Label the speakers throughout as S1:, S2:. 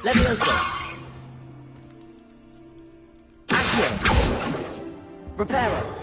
S1: Levioso! Accio! Reparo!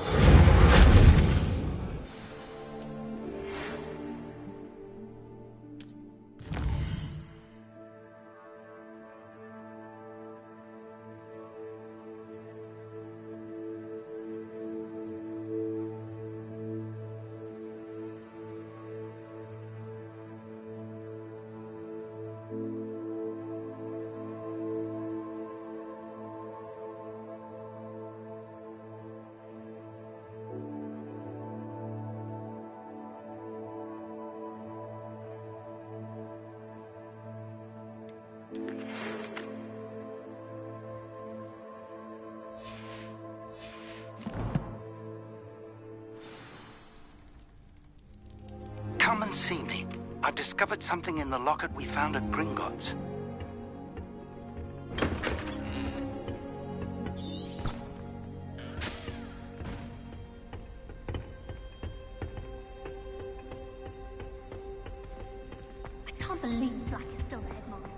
S2: Come and see me. I've discovered something in the locket we found at Gringotts.
S3: I can't believe Black is still the headmaster.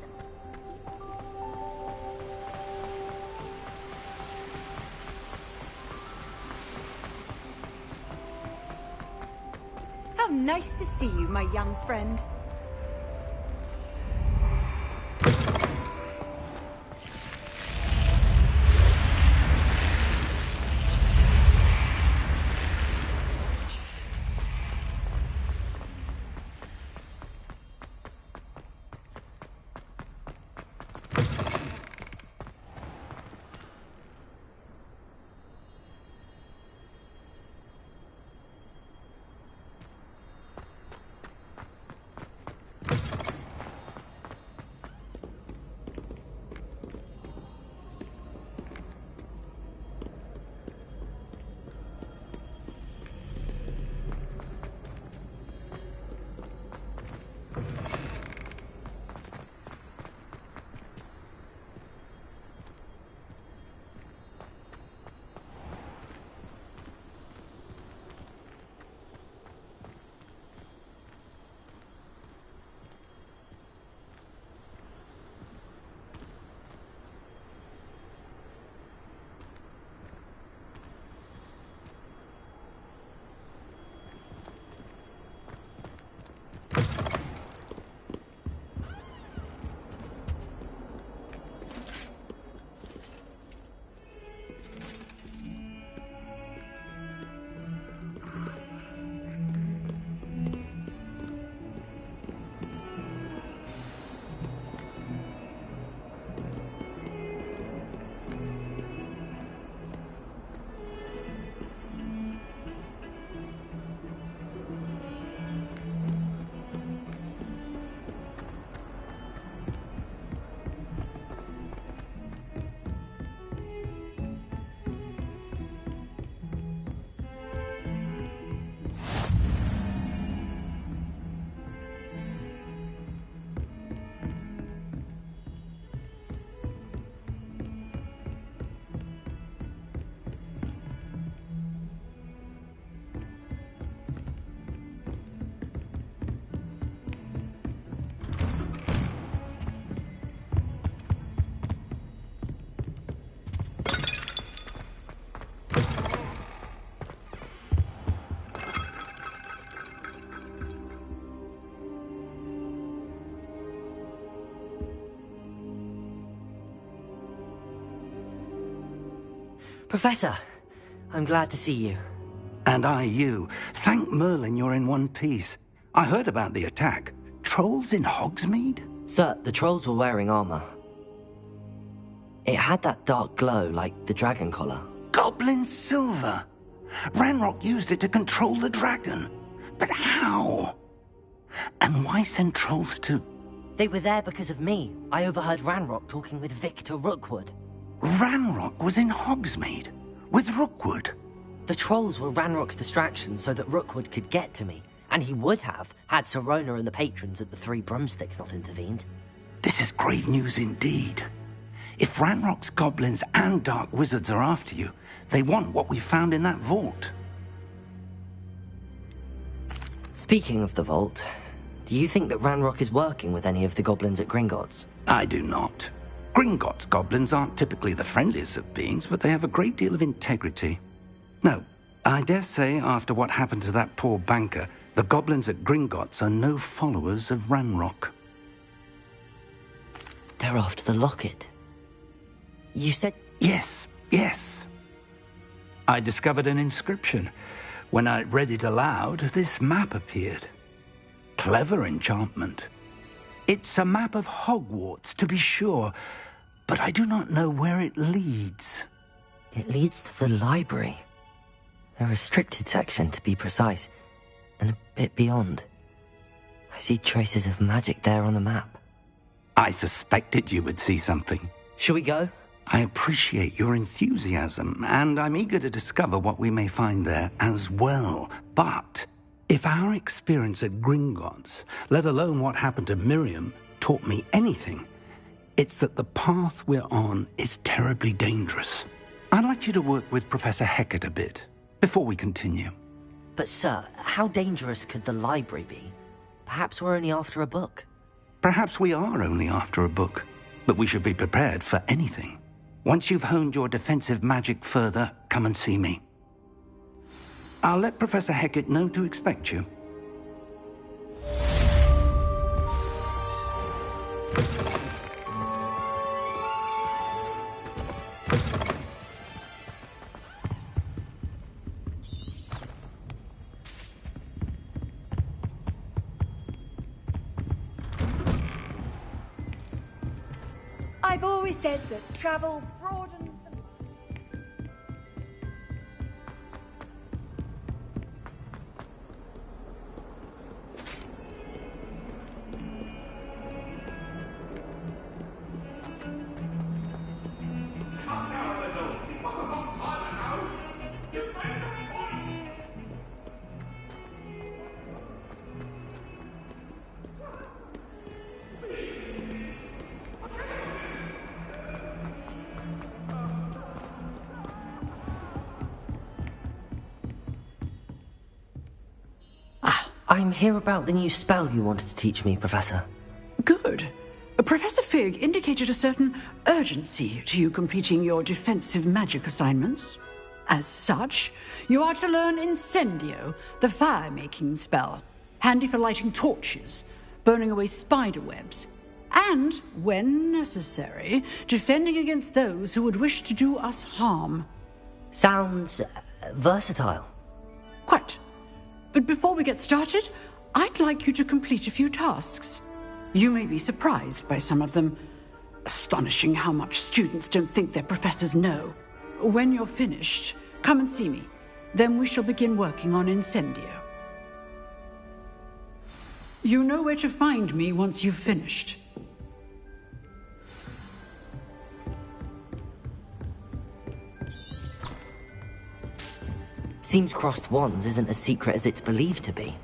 S4: How nice to see you, my young friend.
S1: Professor, I'm glad to see you.
S2: And I you. Thank Merlin you're in one piece. I heard about the attack. Trolls in Hogsmeade?
S1: Sir, the trolls were wearing armor. It had that dark glow like the dragon collar.
S2: Goblin silver! Ranrock used it to control the dragon. But how? And why send trolls to...
S1: They were there because of me. I overheard Ranrock talking with Victor Rookwood.
S2: Ranrock was in Hogsmeade? With Rookwood?
S1: The trolls were Ranrock's distraction so that Rookwood could get to me. And he would have, had Sirona and the patrons at the Three Broomsticks not intervened.
S2: This is grave news indeed. If Ranrock's goblins and dark wizards are after you, they want what we found in that vault.
S1: Speaking of the vault, Do you think that Ranrock is working with any of the goblins at Gringotts?
S2: I do not. Gringotts goblins aren't typically the friendliest of beings, but they have a great deal of integrity. No, I dare say after what happened to that poor banker, the goblins at Gringotts are no followers of Ranrock.
S1: They're after the locket. You said...
S2: Yes, yes. I discovered an inscription. When I read it aloud, this map appeared. Clever enchantment. It's a map of Hogwarts, to be sure, but I do not know where it leads.
S1: It leads to the library. A restricted section, to be precise, and a bit beyond. I see traces of magic there on the map.
S2: I suspected you would see something.
S1: Shall we go?
S2: I appreciate your enthusiasm, and I'm eager to discover what we may find there as well. But if our experience at Gringotts, let alone what happened to Miriam, taught me anything, it's that the path we're on is terribly dangerous. I'd like you to work with Professor Hecat a bit before we continue.
S1: But sir, how dangerous could the library be? Perhaps we're only after a book.
S2: Perhaps we are only after a book, but we should be prepared for anything. Once you've honed your defensive magic further, come and see me. I'll let Professor Hecat know to expect you.
S4: I've always said that travel broadens the mind.
S1: I'm here about the new spell you wanted to teach me, Professor.
S5: Good. Professor Fig indicated a certain urgency to you completing your defensive magic assignments. As such, you are to learn Incendio, the fire-making spell, handy for lighting torches, burning away spider webs, and, when necessary, defending against those who would wish to do us harm.
S1: Sounds versatile.
S5: Quite. But before we get started, I'd like you to complete a few tasks. You may be surprised by some of them. Astonishing how much students don't think their professors know. When you're finished, come and see me. Then we shall begin working on Incendio. You know where to find me once you've finished.
S1: Seems crossed wands isn't as secret as it's believed to be.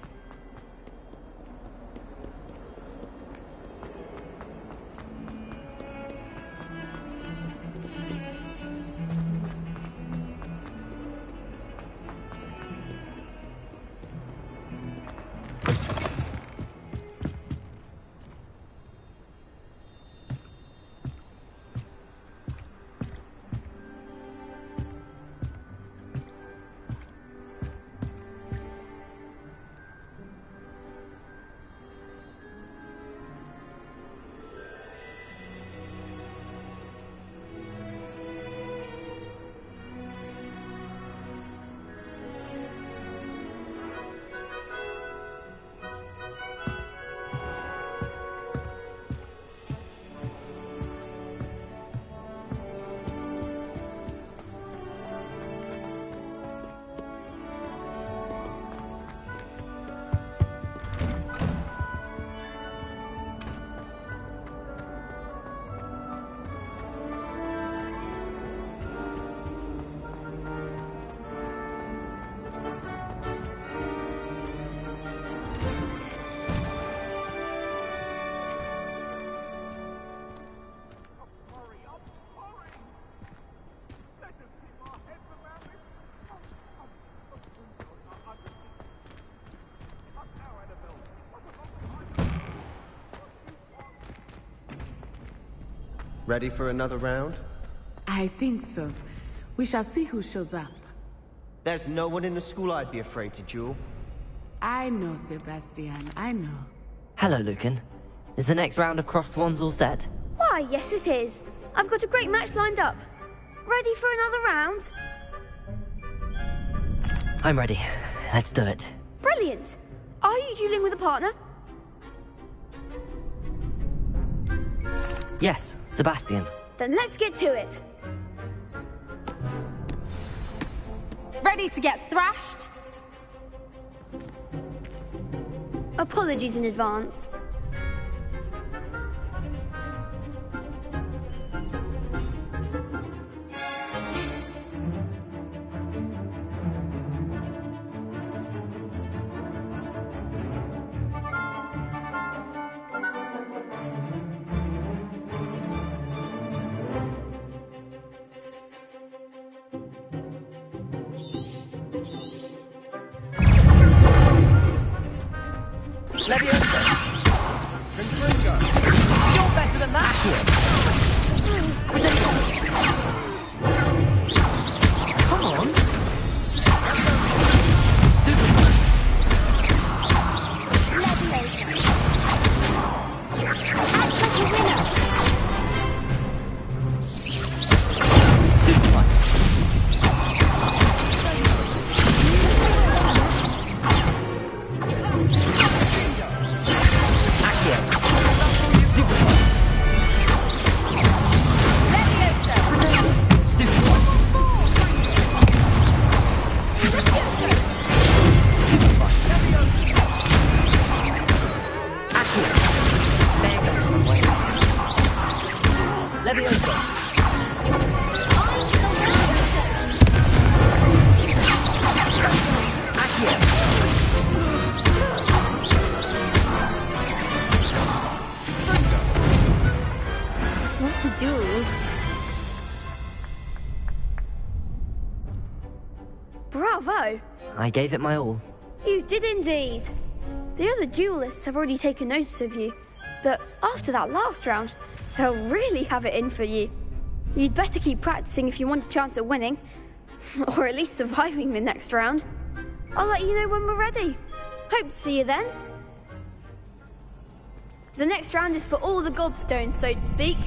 S6: Ready for another round?
S7: I think so. We shall see who shows up.
S6: There's no one in the school I'd be afraid to duel.
S7: I know, Sebastian, I know.
S1: Hello, Lucan. Is the next round of Crossed Wands all set?
S3: Why, yes it is. I've got a great match lined up. Ready for another round?
S1: I'm ready. Let's do it.
S3: Brilliant. Are you dueling with a partner?
S1: Yes, Sebastian.
S3: Then let's get to it. Ready to get thrashed? Apologies in advance.
S1: You're better than that! Come on!
S3: What a duel. Bravo!
S1: I gave it my all.
S3: You did indeed. The other duelists have already taken notice of you, but after that last round, they'll really have it in for you. You'd better keep practicing if you want a chance at winning, or at least surviving the next round. I'll let you know when we're ready. Hope to see you then. The next round is for all the gobstones, so to speak.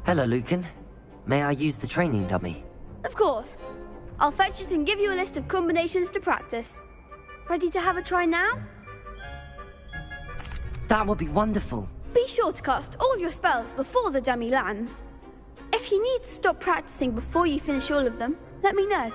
S1: Hello, Lucan. May I use the training dummy?
S3: Of course. I'll fetch it and give you a list of combinations to practice. Ready to have a try now?
S1: That would be wonderful.
S3: Be sure to cast all your spells before the dummy lands. If you need to stop practicing before you finish all of them, let me know.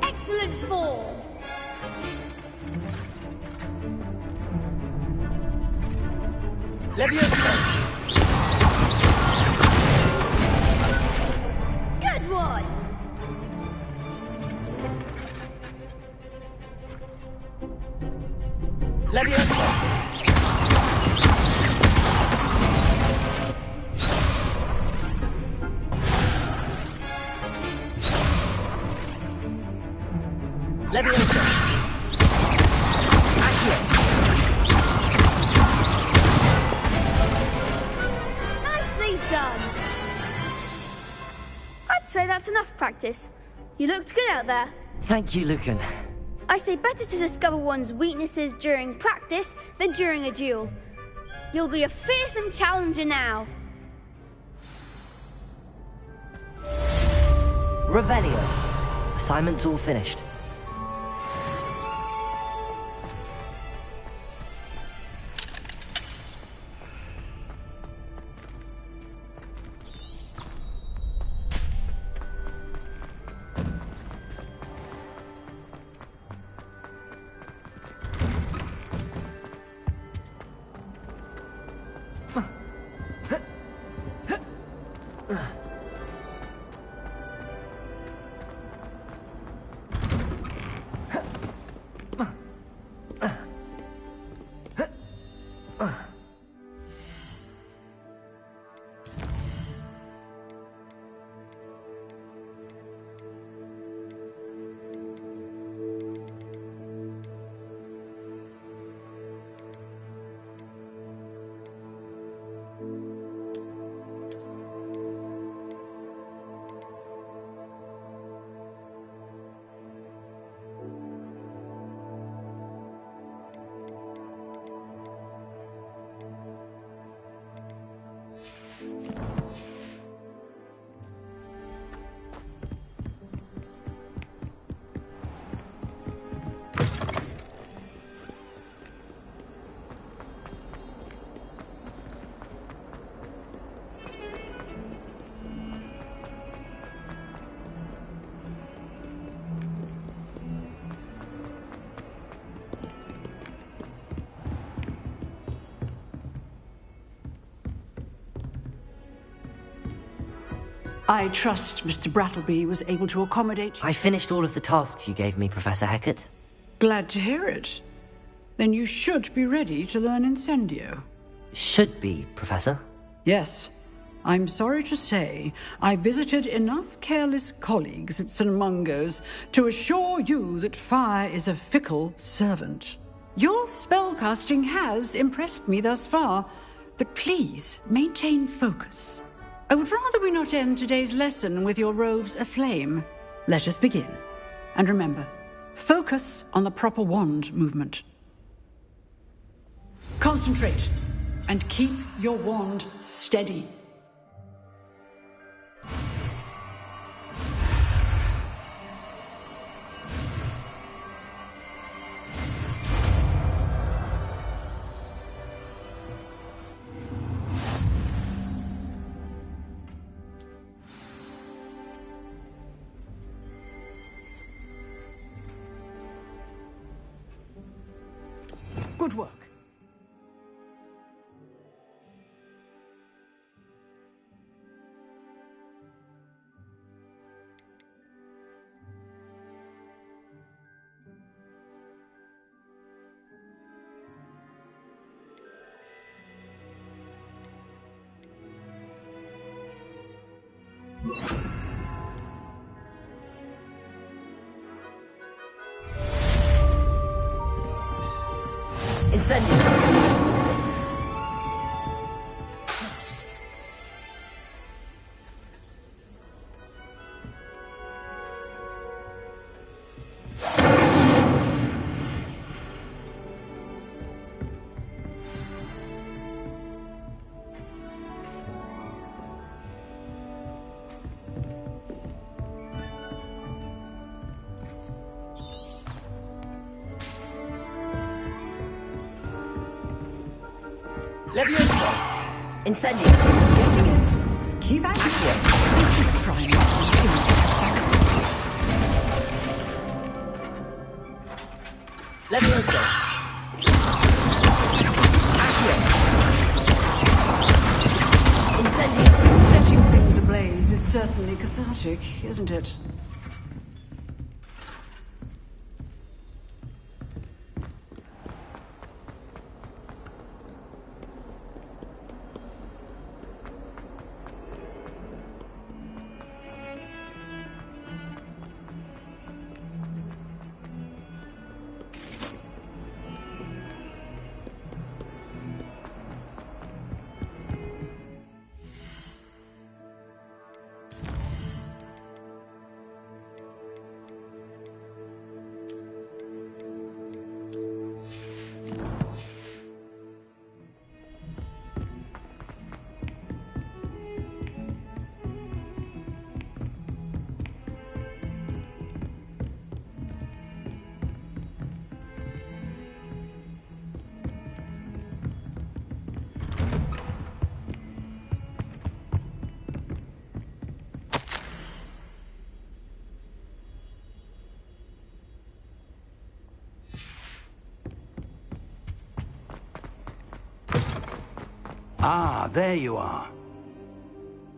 S3: Excellent form. Good one.
S1: Leviosa! Accio!
S3: Nicely done! I'd say that's enough practice. You looked good out there.
S1: Thank you, Lucan.
S3: I say better to discover one's weaknesses during practice than during a duel. You'll be a fearsome challenger now.
S1: Revelio. Assignment's all finished.
S5: I trust Mr. Brattleby was able to accommodate...
S1: I finished all of the tasks you gave me, Professor Hecat.
S5: Glad to hear it. Then you should be ready to learn Incendio.
S1: Should be, Professor.
S5: Yes. I'm sorry to say, I visited enough careless colleagues at St. Mungo's to assure you that fire is a fickle servant. Your spellcasting has impressed me thus far, but please maintain focus. I would rather we not end today's lesson with your robes aflame. Let us begin. And remember, focus on the proper wand movement. Concentrate, and keep your wand steady. Good work.
S1: Incendio! Leviosa! Incendio!
S5: Getting it. Keep at it. Keep trying not to see
S1: Leviosa! Accio! Incendio!
S5: Setting things ablaze is certainly cathartic, isn't it?
S2: Ah, there you are.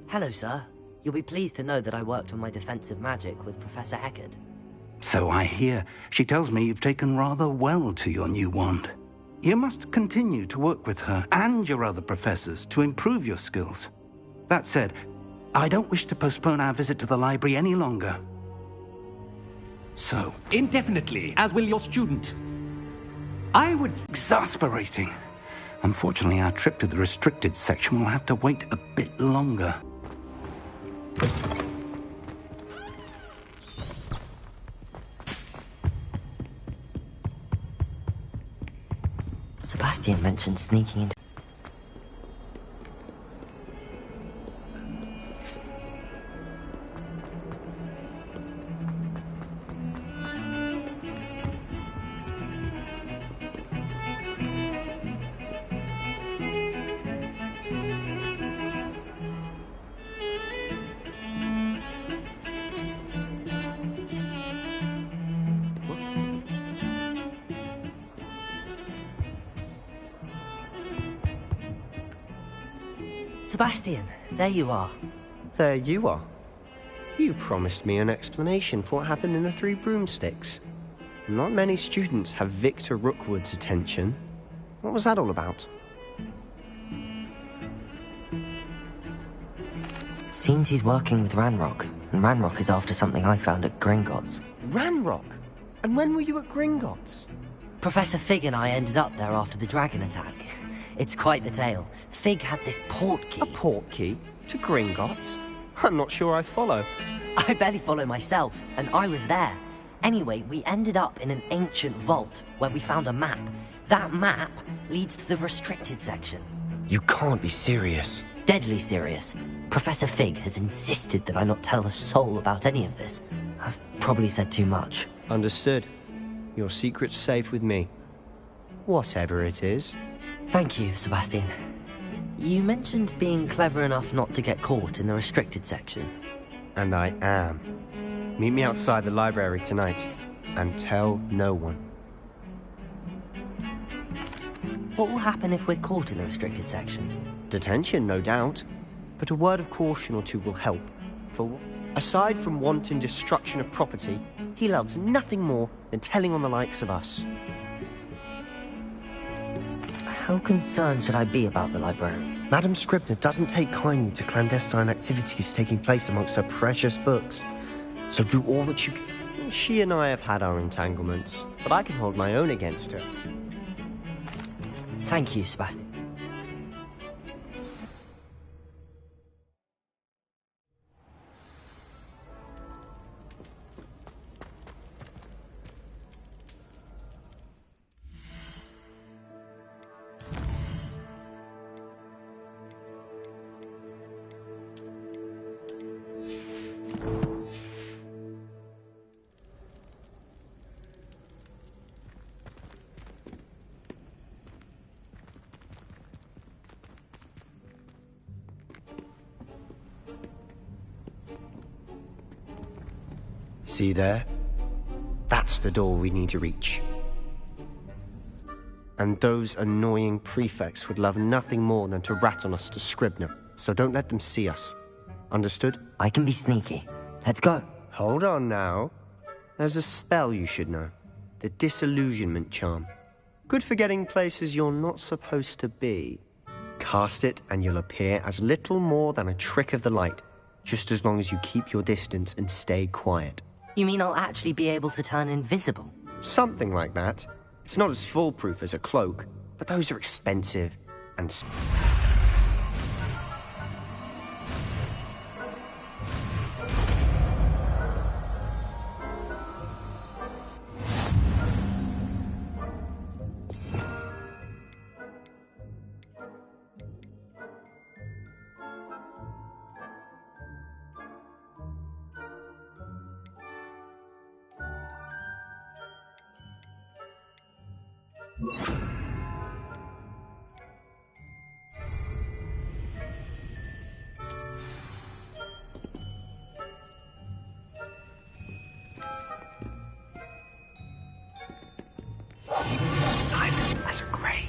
S1: Hello, sir. You'll be pleased to know that I worked on my defensive magic with Professor Eckert.
S2: So I hear. She tells me you've taken rather well to your new wand. You must continue to work with her and your other professors to improve your skills. That said, I don't wish to postpone our visit to the library any longer. So...
S8: Indefinitely, as will your student. I would...
S2: Exasperating. Unfortunately, our trip to the restricted section will have to wait a bit longer.
S1: Sebastian mentioned sneaking into... Sebastian, there you are.
S6: There you are. You promised me an explanation for what happened in the Three Broomsticks. Not many students have Victor Rookwood's attention. What was that all about?
S1: Seems he's working with Ranrock, and Ranrock is after something I found at Gringotts.
S6: Ranrock? And when were you at Gringotts?
S1: Professor Fig and I ended up there after the dragon attack. It's quite the tale. Fig had this port key.
S6: A port key? To Gringotts? I'm not sure I follow.
S1: I barely follow myself, and I was there. Anyway, we ended up in an ancient vault where we found a map. That map leads to the restricted section.
S6: You can't be serious.
S1: Deadly serious. Professor Fig has insisted that I not tell a soul about any of this. I've probably said too much.
S6: Understood. Your secret's safe with me. Whatever it is.
S1: Thank you, Sebastian. You mentioned being clever enough not to get caught in the restricted section.
S6: And I am. Meet me outside the library tonight, and tell no one.
S1: What will happen if we're caught in the restricted section?
S6: Detention, no doubt. But a word of caution or two will help. For aside from wanton destruction of property, he loves nothing more than telling on the likes of us.
S1: How concerned should I be about the library?
S6: Madame Scribner doesn't take kindly to clandestine activities taking place amongst her precious books. So do all that you can. She and I have had our entanglements, but I can hold my own against her.
S1: Thank you, Sebastian.
S6: See there? That's the door we need to reach. And those annoying prefects would love nothing more than to rat on us to Scribner, so don't let them see us. Understood?
S1: I can be sneaky. Let's go.
S6: Hold on now. There's a spell you should know. The Disillusionment Charm. Good for getting places you're not supposed to be. Cast it and you'll appear as little more than a trick of the light, just as long as you keep your distance and stay quiet.
S1: You mean I'll actually be able to turn invisible?
S6: Something like that. It's not as foolproof as a cloak, but those are expensive and... Silent as a grave.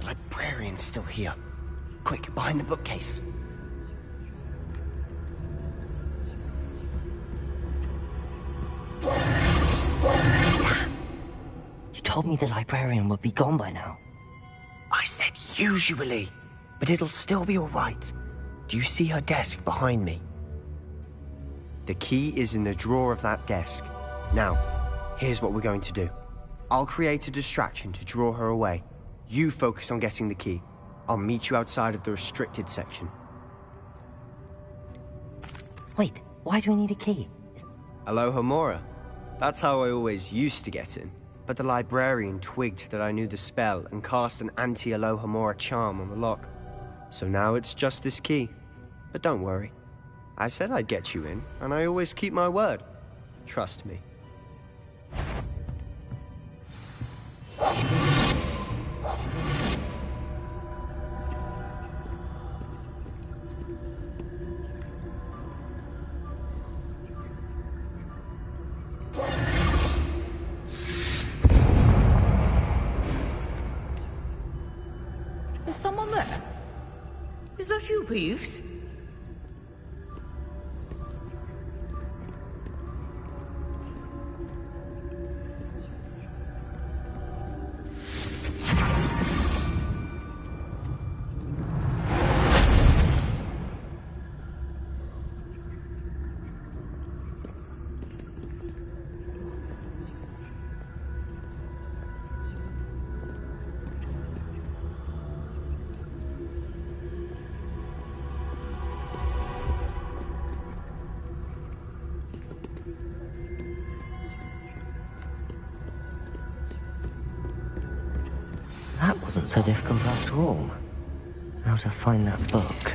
S6: librarian's still here. Quick, behind the bookcase.
S1: You told me the librarian would be gone by now.
S6: I said usually, but it'll still be all right. Do you see her desk behind me? The key is in the drawer of that desk. Now, here's what we're going to do. I'll create a distraction to draw her away. You focus on getting the key. I'll meet you outside of the restricted section.
S1: Wait, why do we need a key?
S6: Alohomora. That's how I always used to get in. But the librarian twigged that I knew the spell and cast an anti-Alohomora charm on the lock. So now it's just this key. But don't worry. I said I'd get you in, and I always keep my word. Trust me.
S9: Is someone there? Is that you, Peeves?
S1: That wasn't so difficult after all. How to find that book.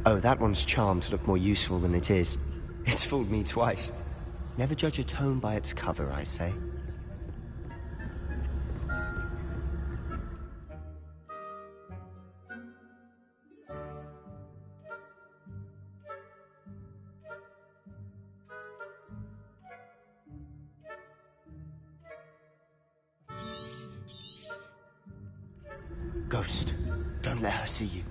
S6: Oh, that one's charmed to look more useful than it is. It's fooled me twice. Never judge a tome by its cover, I say. Ghost, don't let her see you.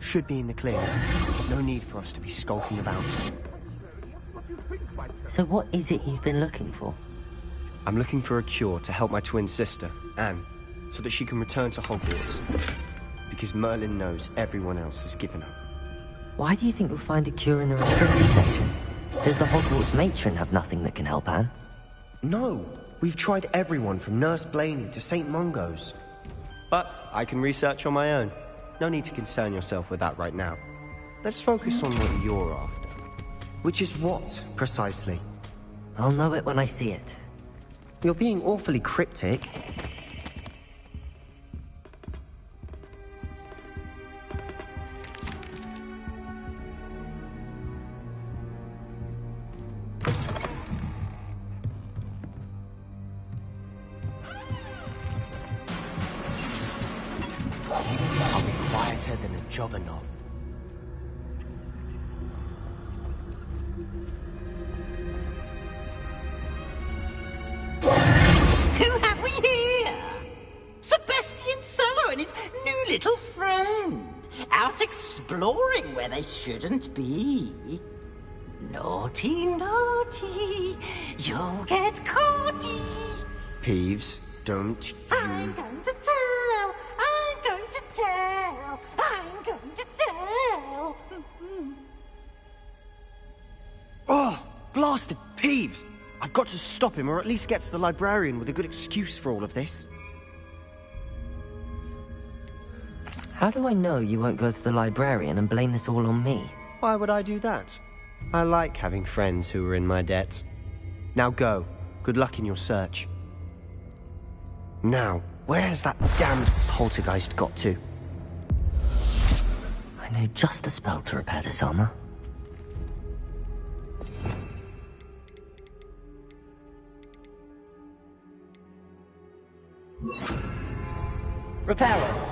S6: Should be in the clear. There's no need for us to be skulking about.
S1: So what is it you've been looking for?
S6: I'm looking for a cure to help my twin sister, Anne, so that she can return to Hogwarts. Because Merlin knows everyone else has given up.
S1: Why do you think we'll find a cure in the restricted section? Does the Hogwarts matron have nothing that can help Anne?
S6: No! We've tried everyone from Nurse Blaney to St. Mungo's. But I can research on my own. No need to concern yourself with that right now. Let's focus on what you're after. Which is what, precisely?
S1: I'll know it when I see it.
S6: You're being awfully cryptic. I'll be quieter than a jobberknoll.
S9: Who have we here? Sebastian Sallow and his new little friend. out exploring where they shouldn't be. Naughty, naughty, you'll get caughty.
S6: Peeves, don't you...
S9: I'm going to tell, I'm going to tell, I'm going to tell.
S6: Oh, blasted Peeves! I've got to stop him, or at least get to the librarian with a good excuse for all of this.
S1: How do I know you won't go to the librarian and blame this all on me?
S6: Why would I do that? I like having friends who are in my debt. Now go. Good luck in your search. Now, where's that damned poltergeist got to?
S1: I know just the spell to repair this armor. Repairer!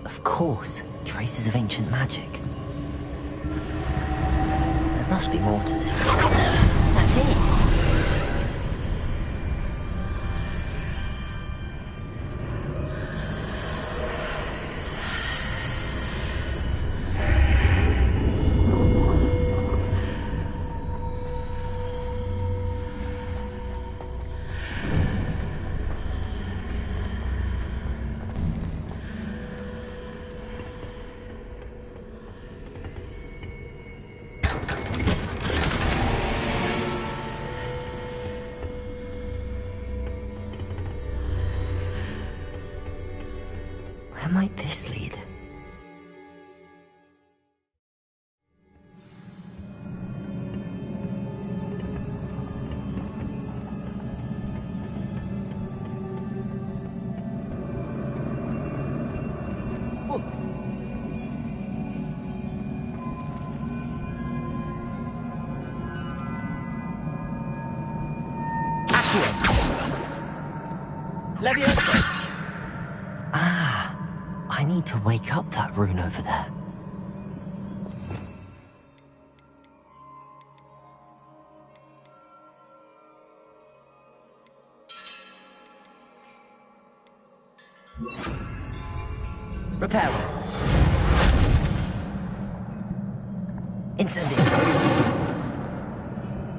S1: Of course, traces of ancient magic. There must be more to this. That's it! Where might this lead? Ah, I need to wake up that rune over there. Repairer. Incendio.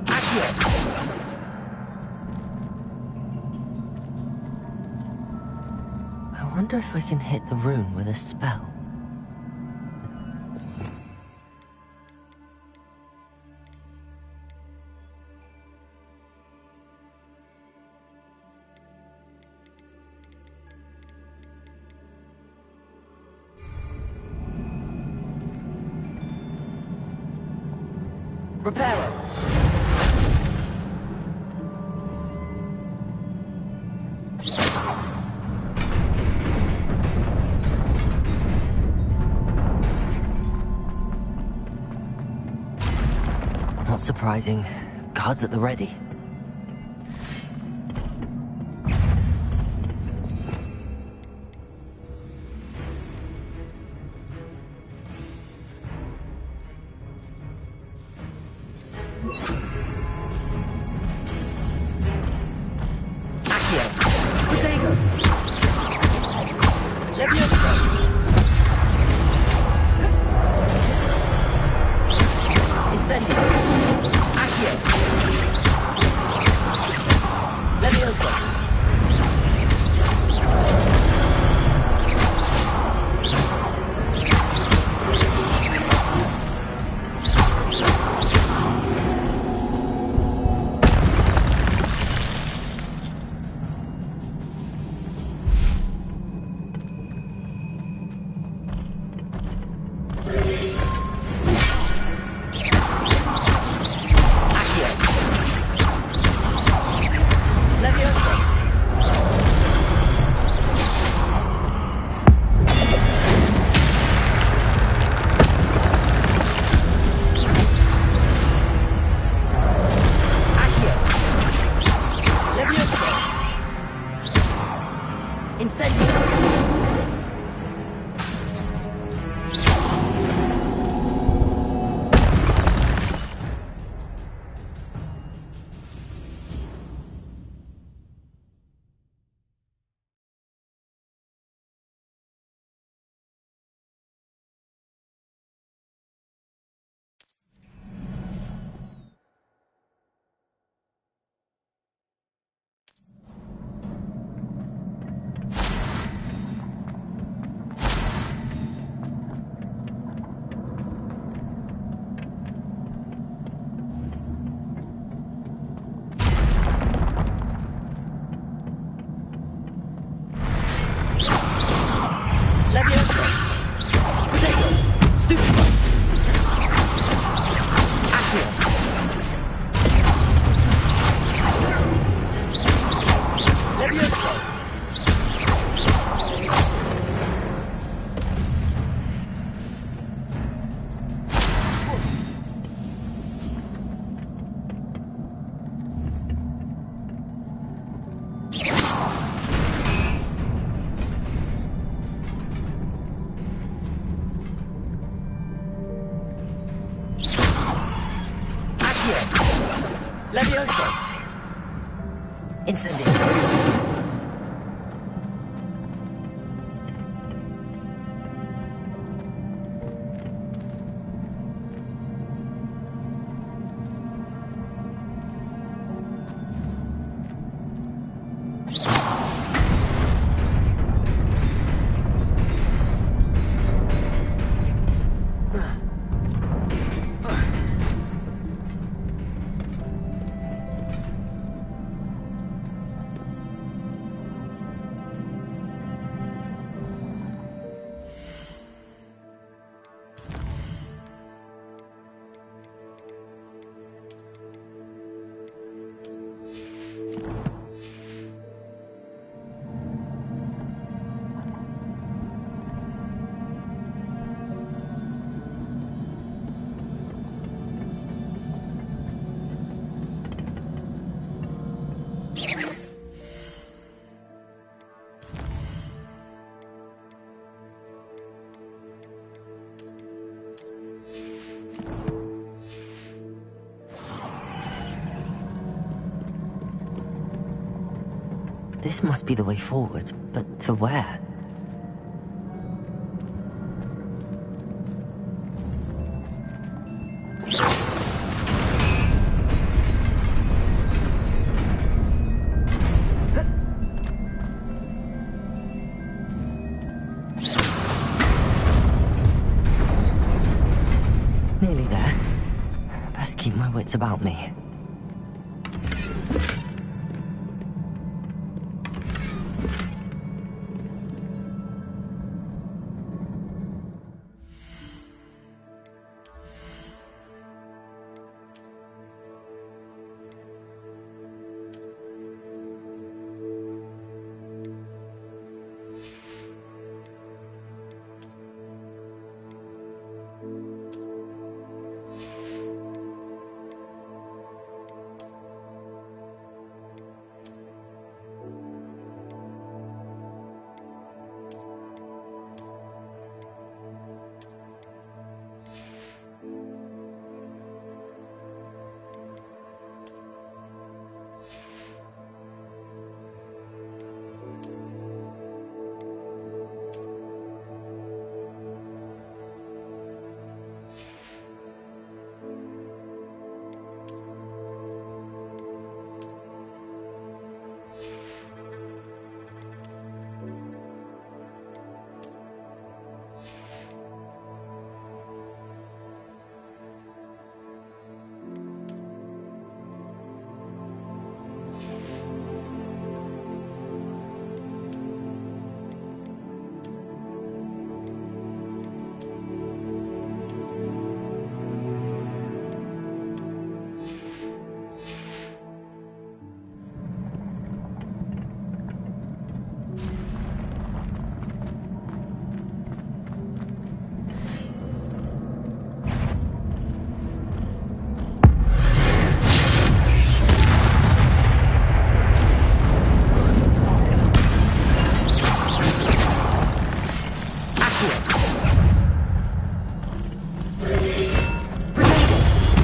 S1: Accio. I wonder if I can hit the rune with a spell. Repairer. Not surprising. Guards at the ready. Incendio. Accio. Levioso! Incendio! This must be the way forward, but to where? Nearly there. Best keep my wits about me.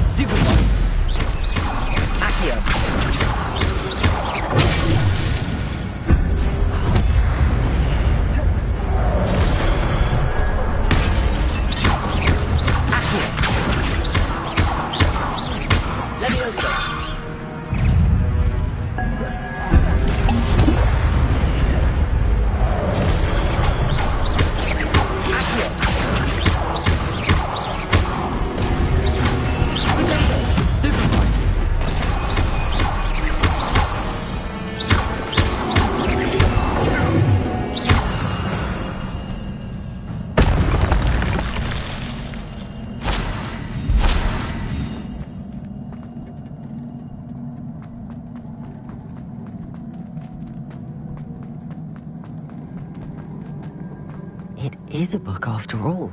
S1: Stupid one. Accio. It is a book after all.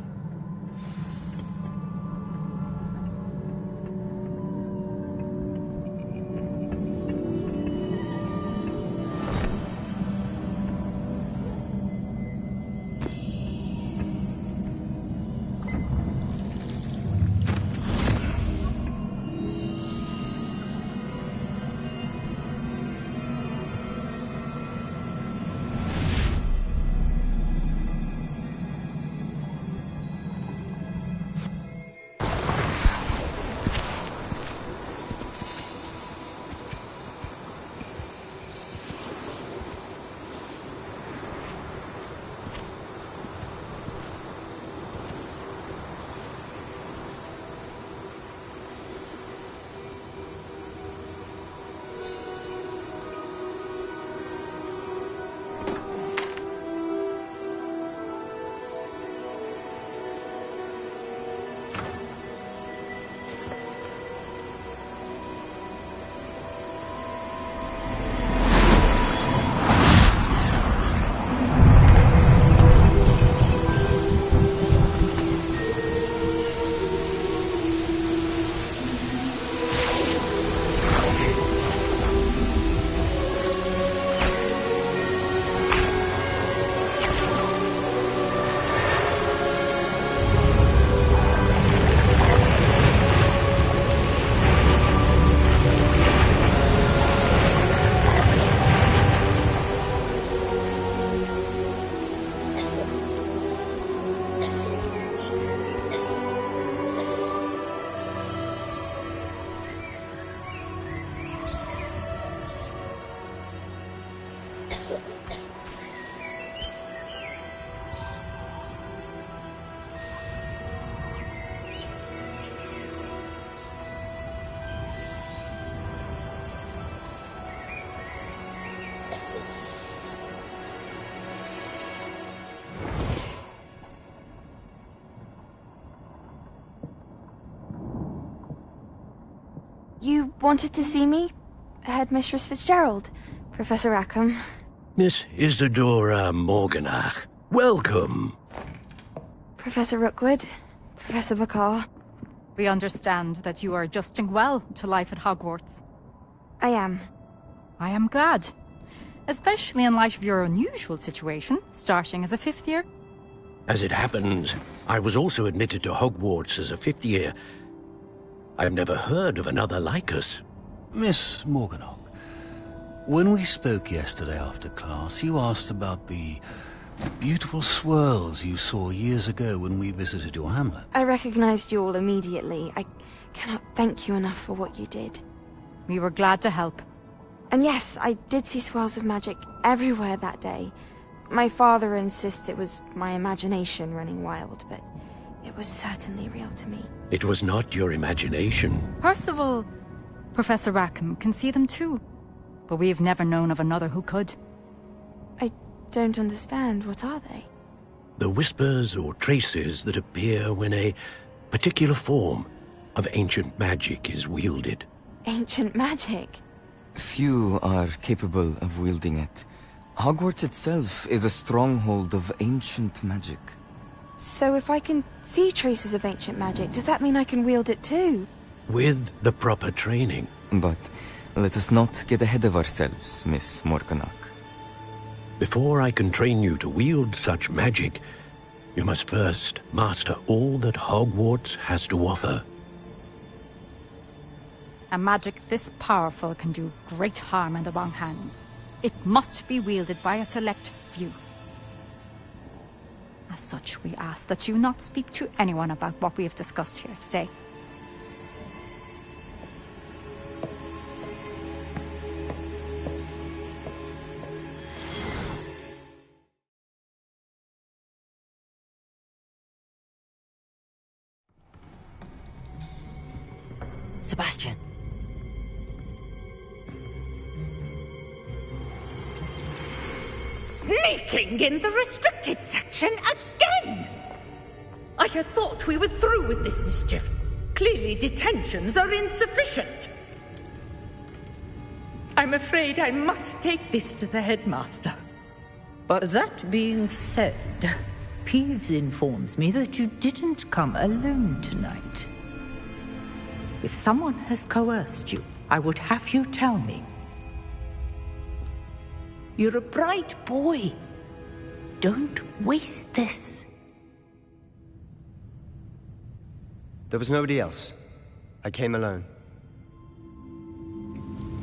S10: You wanted to see me? Headmistress Fitzgerald? Professor Rackham?
S11: Miss Isadora Morganach, welcome.
S10: Professor Rookwood? Professor Bakar?
S12: We understand that you are adjusting well to life at Hogwarts.
S10: I am.
S12: I am glad. Especially in light of your unusual situation, starting as a fifth year.
S11: As it happens, I was also admitted to Hogwarts as a fifth year. I've never heard of another like us.
S2: Miss Morganach, when we spoke yesterday after class, you asked about the beautiful swirls you saw years ago when we visited your hamlet.
S10: I recognized you all immediately. I cannot thank you enough for what you did.
S12: We were glad to help.
S10: And yes, I did see swirls of magic everywhere that day. My father insists it was my imagination running wild, but it was certainly real to me.
S11: It was not your imagination.
S12: Percival, Professor Rackham can see them too. But we have never known of another who could.
S10: I don't understand. What are they?
S11: The whispers or traces that appear when a particular form of ancient magic is wielded.
S10: Ancient magic?
S13: Few are capable of wielding it. Hogwarts itself is a stronghold of ancient magic.
S10: So if I can see traces of ancient magic, does that mean I can wield it too?
S11: With the proper training.
S13: But let us not get ahead of ourselves, Miss Morganach.
S11: Before I can train you to wield such magic, You must first master all that Hogwarts has to offer.
S12: A magic this powerful can do great harm in the wrong hands. It must be wielded by a select few. As such, we ask that you not speak to anyone about what we have discussed here today.
S1: Sebastian.
S14: Sneaking in the restricted section again! I had thought we were through with this mischief. Clearly detentions are insufficient. I'm afraid I must take this to the headmaster.
S15: But that being said, Peeves informs me that you didn't come alone tonight. If someone has coerced you, I would have you tell me. You're a bright boy. Don't waste this.
S6: There was nobody else. I came alone.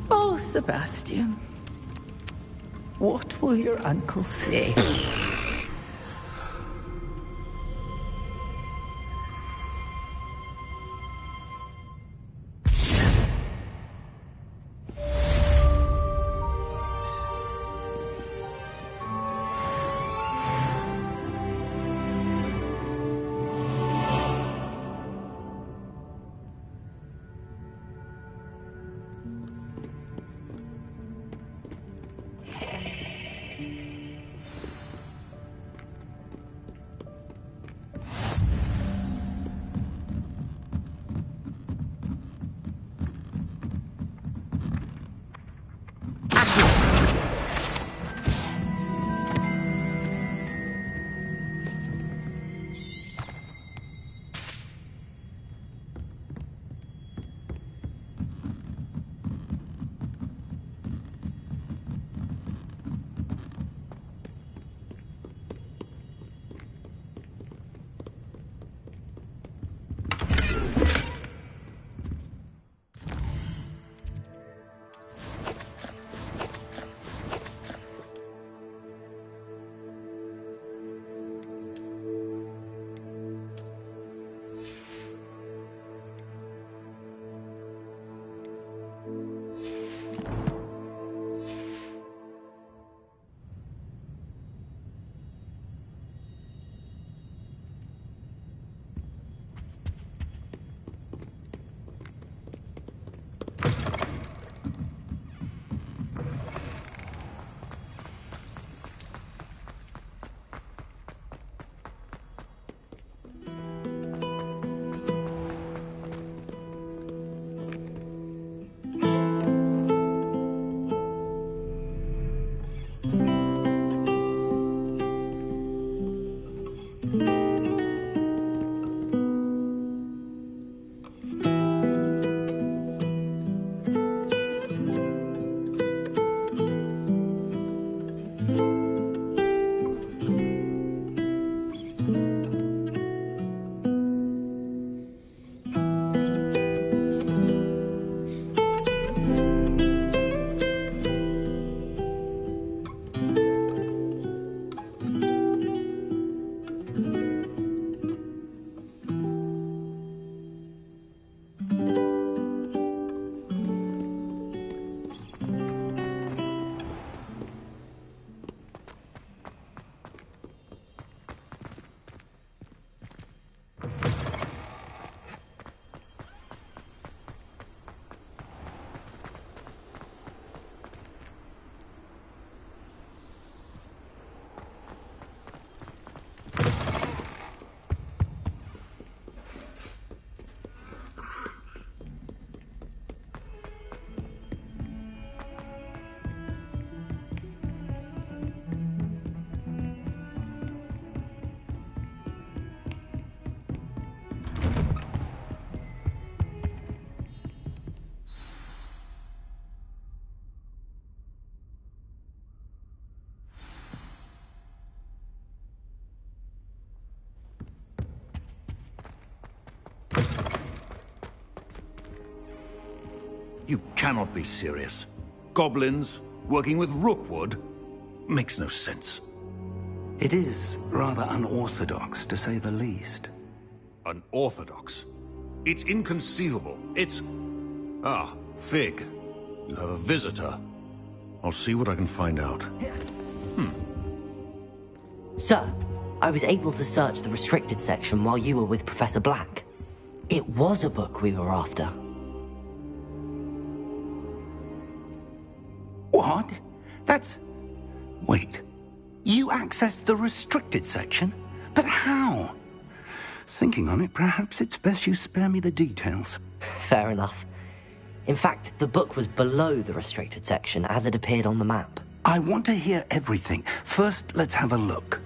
S15: Oh, Sebastian. What will your uncle say?
S16: You cannot be serious. Goblins working with Rookwood? Makes no sense.
S2: It is rather unorthodox, to say the least.
S16: Unorthodox? It's inconceivable. It's... Ah, Fig. You have a visitor. I'll see what I can find out.
S1: Sir, I was able to search the restricted section while you were with Professor Black. It was a book we were after.
S2: What? That's... Wait. You accessed the restricted section? But how? Thinking on it, perhaps it's best you spare me the details.
S1: Fair enough. In fact, the book was below the restricted section as it appeared on the map.
S2: I want to hear everything. First, let's have a look.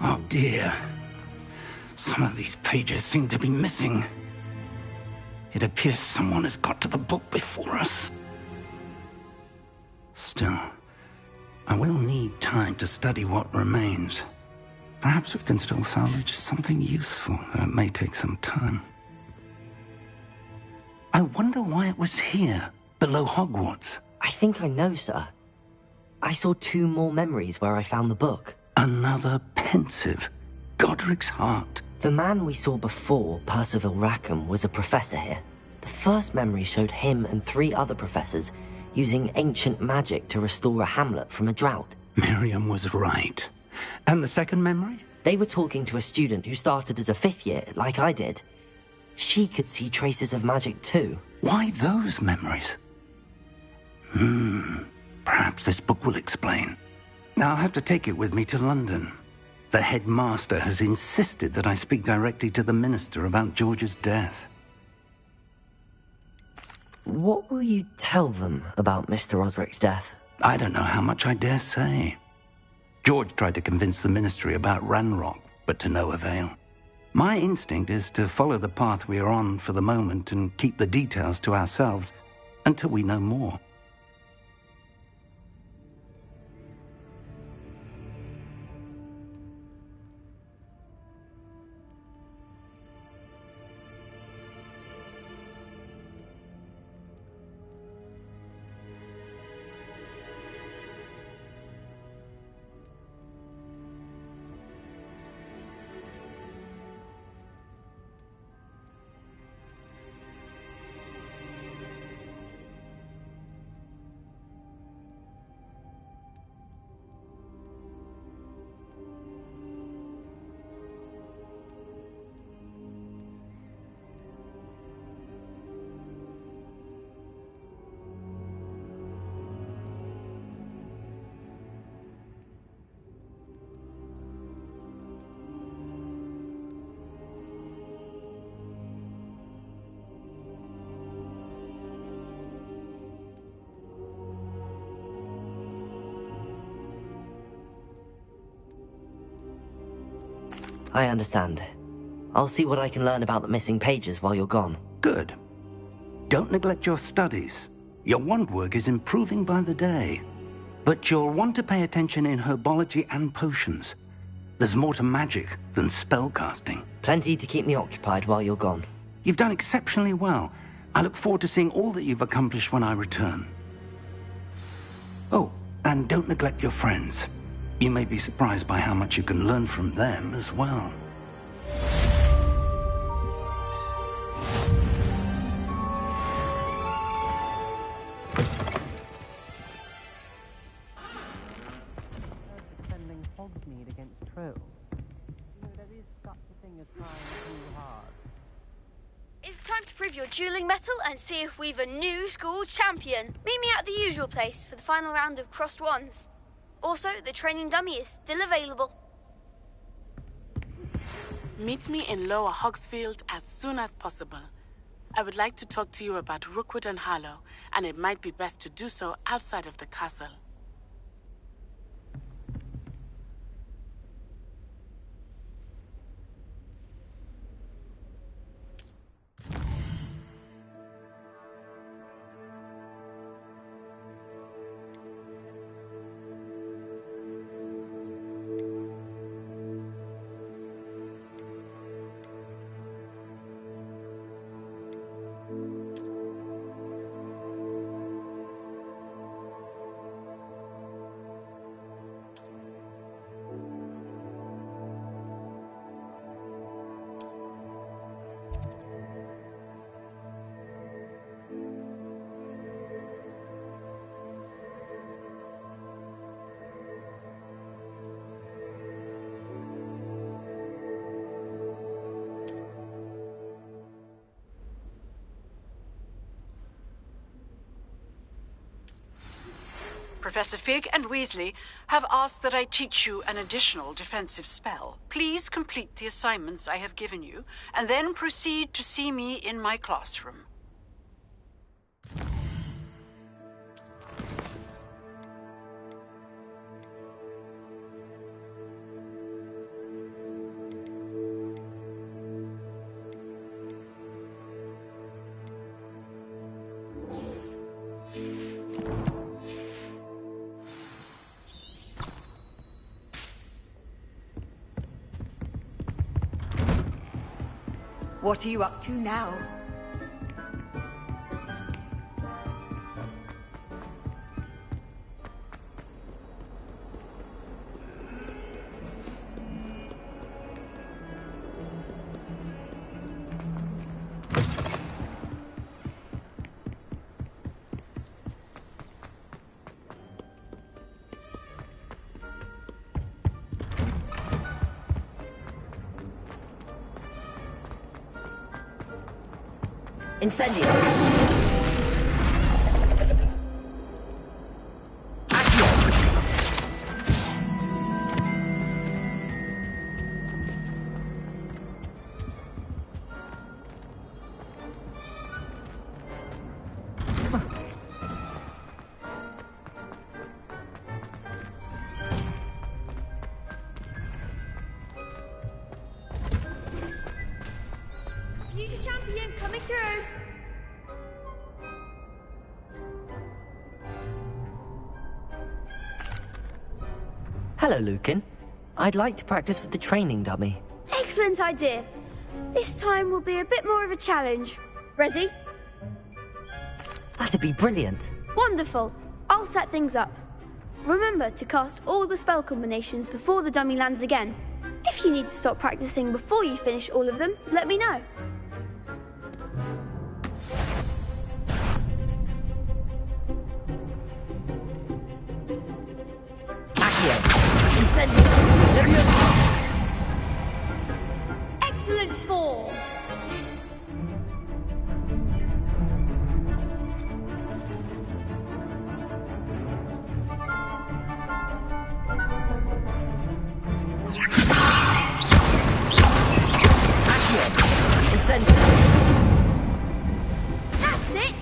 S2: Oh dear. Some of these pages seem to be missing. It appears someone has got to the book before us. Still, I will need time to study what remains. Perhaps we can still salvage something useful, though it may take some time. I wonder why it was here, below Hogwarts.
S1: I think I know, sir. I saw 2 more memories where I found the book.
S2: Another pensive. Godric's heart.
S1: The man we saw before, Percival Rackham, was a professor here. The first memory showed him and 3 other professors using ancient magic to restore a hamlet from a drought.
S2: Miriam was right. And the second memory?
S1: They were talking to a student who started as a 5th year, like I did. She could see traces of magic too.
S2: Why those memories? Perhaps this book will explain. I'll have to take it with me to London. The headmaster has insisted that I speak directly to the minister about George's death.
S1: What will you tell them about Mr. Osric's death?
S2: I don't know how much I dare say. George tried to convince the ministry about Ranrock, but to no avail. My instinct is to follow the path we are on for the moment and keep the details to ourselves until we know more.
S1: I understand. I'll see what I can learn about the missing pages while you're gone.
S2: Good. Don't neglect your studies. Your wand work is improving by the day. But you'll want to pay attention in herbology and potions. There's more to magic than spellcasting.
S1: Plenty to keep me occupied while you're gone.
S2: You've done exceptionally well. I look forward to seeing all that you've accomplished when I return. Oh, and don't neglect your friends. You may be surprised by how much you can learn from them as well.
S6: Defending Hogsmeade against trolls. There is such a thing as trying too hard.
S3: It's time to prove your dueling mettle and see if we've a new school champion. Meet me at the usual place for the final round of crossed wands. Also, the training dummy is still available.
S17: Meet me in Lower Hogsfield as soon as possible. I would like to talk to you about Rookwood and Harlow, and it might be best to do so outside of the castle.
S5: Professor Fig and Weasley have asked that I teach you an additional defensive spell. Please complete the assignments I have given you, and then proceed to see me in my classroom.
S4: What are you up to now?
S1: Incendio!
S3: Future champion coming through!
S1: Hello, Lucan. I'd like to practice with the training dummy.
S3: Excellent idea. This time will be a bit more of a challenge. Ready?
S1: That'd be brilliant.
S3: Wonderful. I'll set things up. Remember to cast all the spell combinations before the dummy lands again. If you need to stop practicing before you finish all of them, let me know. Excellent form! That's it!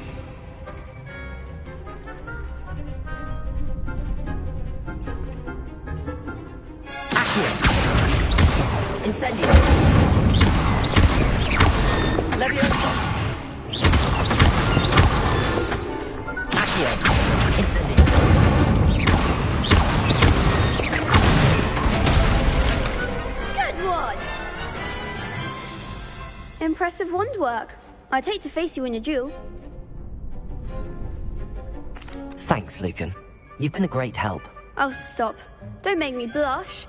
S1: Incendio! Leviosa! Accio! Incendio!
S3: Good one! Impressive wand work. I'd hate to face you in a duel.
S1: Thanks, Lucan. You've been a great help.
S3: Oh, stop. Don't make me blush.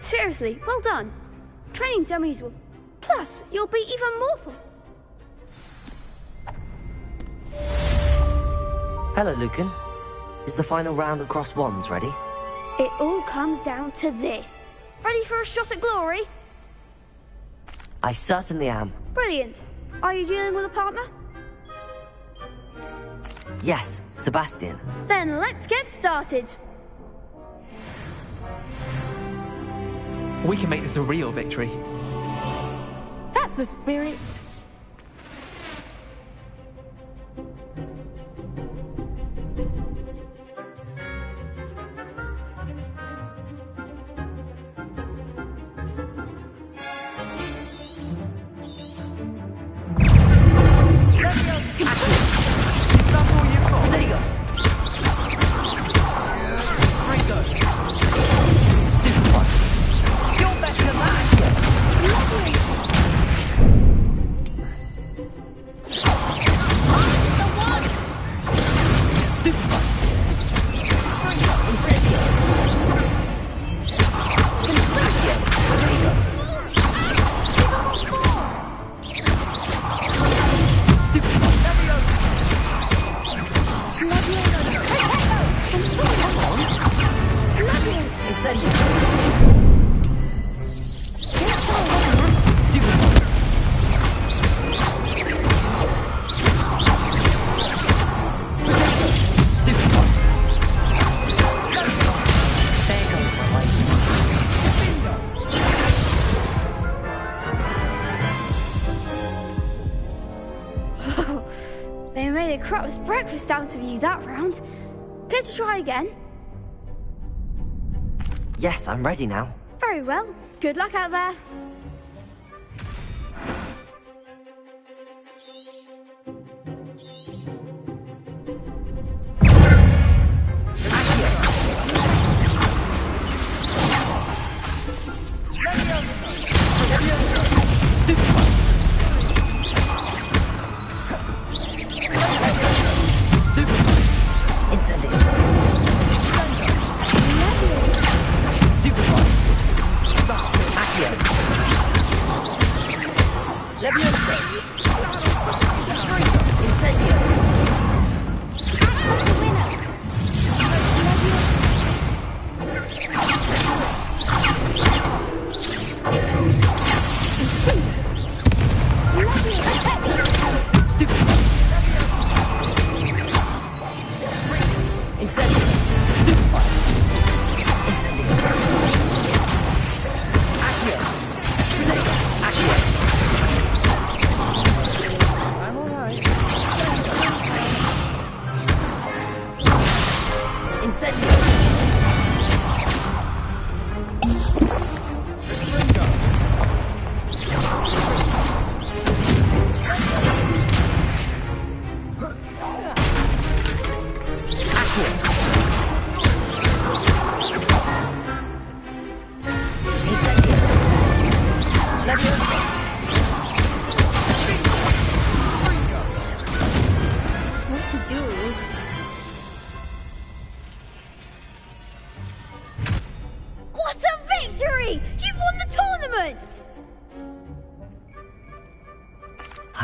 S3: Seriously, well done. Training dummies will... Plus, you'll be even more fun.
S1: Hello, Lucan. Is the final round of cross wands ready?
S3: It all comes down to this. Ready for a shot at glory?
S1: I certainly am.
S3: Brilliant. Are you dealing with a partner?
S1: Yes, Sebastian.
S3: Then let's get started.
S8: We can make this a real victory.
S7: That's the spirit.
S1: There you go. Stupid one. You're better than that.
S3: They made a crap's breakfast out of you that round. Care to try again?
S1: Yes, I'm ready now.
S3: Very well. Good luck out there.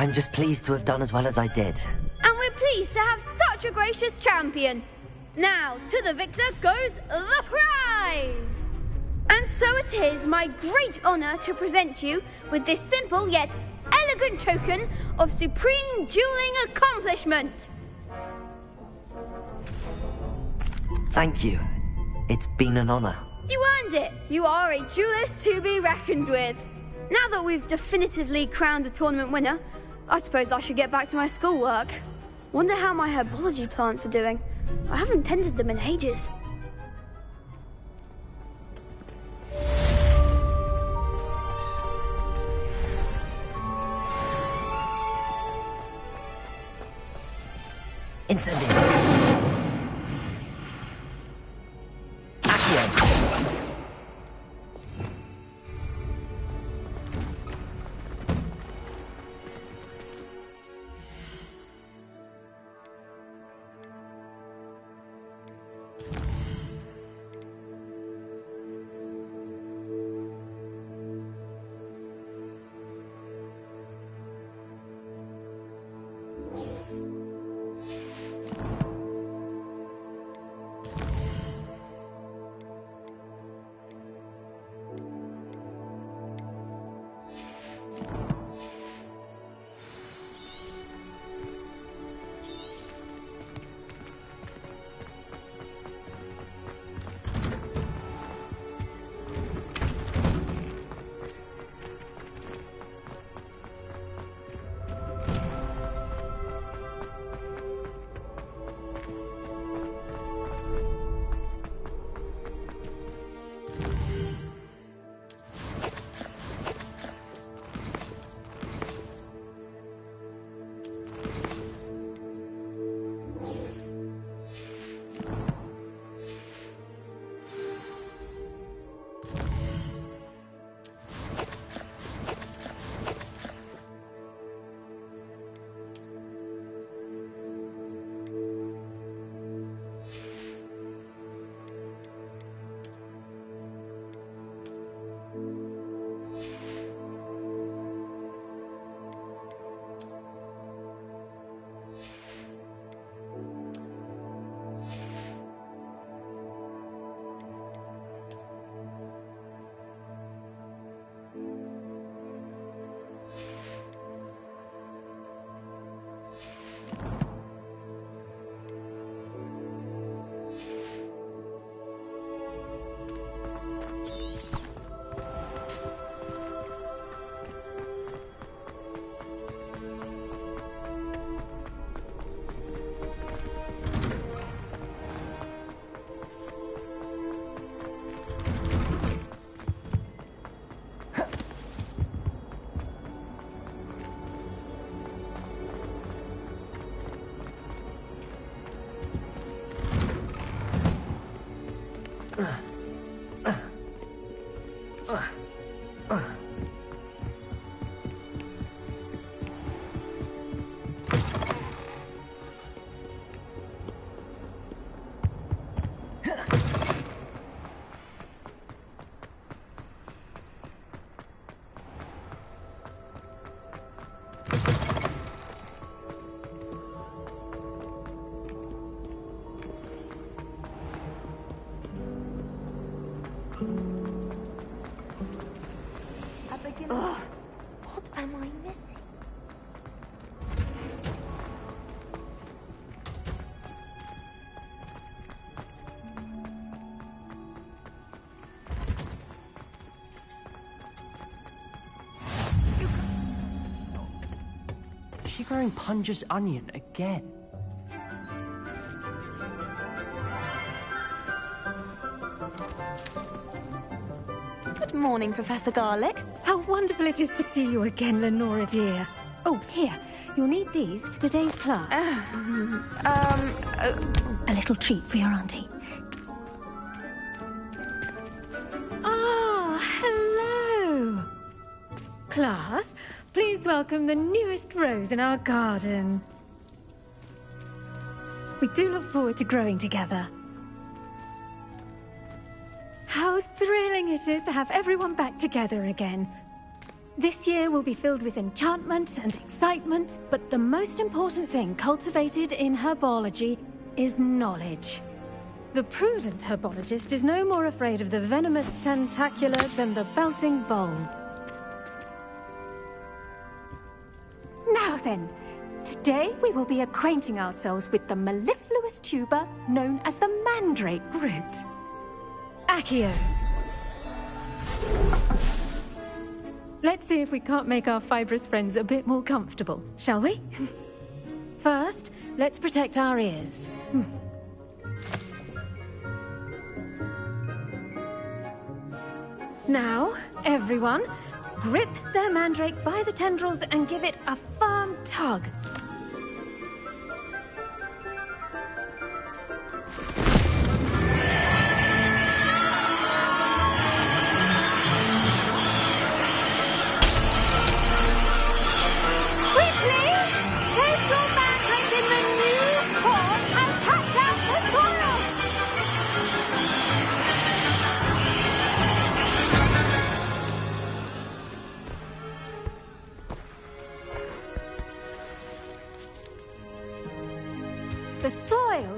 S1: I'm just pleased to have done as well as I did.
S3: And we're pleased to have such a gracious champion. Now, to the victor goes the prize! And so it is my great honor to present you with this simple yet elegant token of supreme dueling accomplishment.
S1: Thank you. It's been an honor.
S3: You earned it. You are a duelist to be reckoned with. Now that we've definitively crowned the tournament winner, I suppose I should get back to my schoolwork. Wonder how my herbology plants are doing. I haven't tended them in ages.
S1: Incendio.
S18: you growing Punja's onion again?
S19: Good morning, Professor Garlick.
S20: How wonderful it is to see you again, Lenora dear. Oh, here. You'll need these for today's class. A little treat for your auntie. Ah, hello. Class, please welcome the newest rose in our garden. We do look forward to growing together. How thrilling it is to have everyone back together again. This year will be filled with enchantment and excitement, but the most important thing cultivated in herbology is knowledge. The prudent herbologist is no more afraid of the venomous tentacula than the bouncing bowl. Now then, today we will be acquainting ourselves with the mellifluous tuber known as the mandrake root. Accio. Let's see if we can't make our fibrous friends a bit more comfortable, shall we? First, let's protect our ears. Now, everyone, grip their mandrake by the tendrils and give it a firm tug.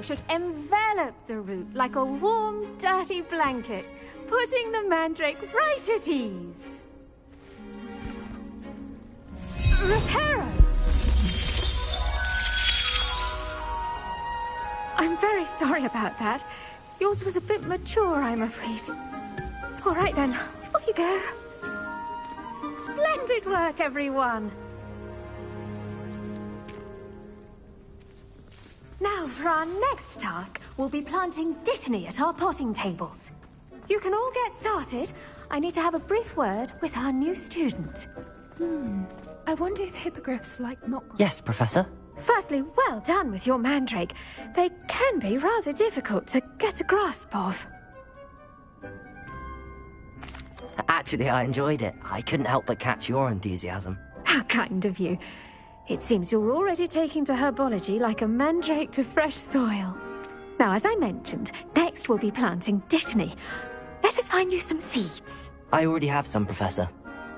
S20: Should envelop the root like a warm, dirty blanket, putting the mandrake right at ease. Reparo! I'm very sorry about that. Yours was a bit mature, I'm afraid. All right then, off you go. Splendid work, everyone. Now, for our next task, we'll be planting dittany at our potting tables. You can all get started. I need to have a brief word with our new student.
S21: I wonder if hippogriffs like mock...
S1: Yes, Professor.
S20: Firstly, well done with your mandrake. They can be rather difficult to get a grasp of.
S1: Actually, I enjoyed it. I couldn't help but catch your enthusiasm.
S20: How kind of you. It seems you're already taking to herbology like a mandrake to fresh soil. Now, as I mentioned, next we'll be planting dittany. Let us find you some seeds.
S1: I already have some, Professor.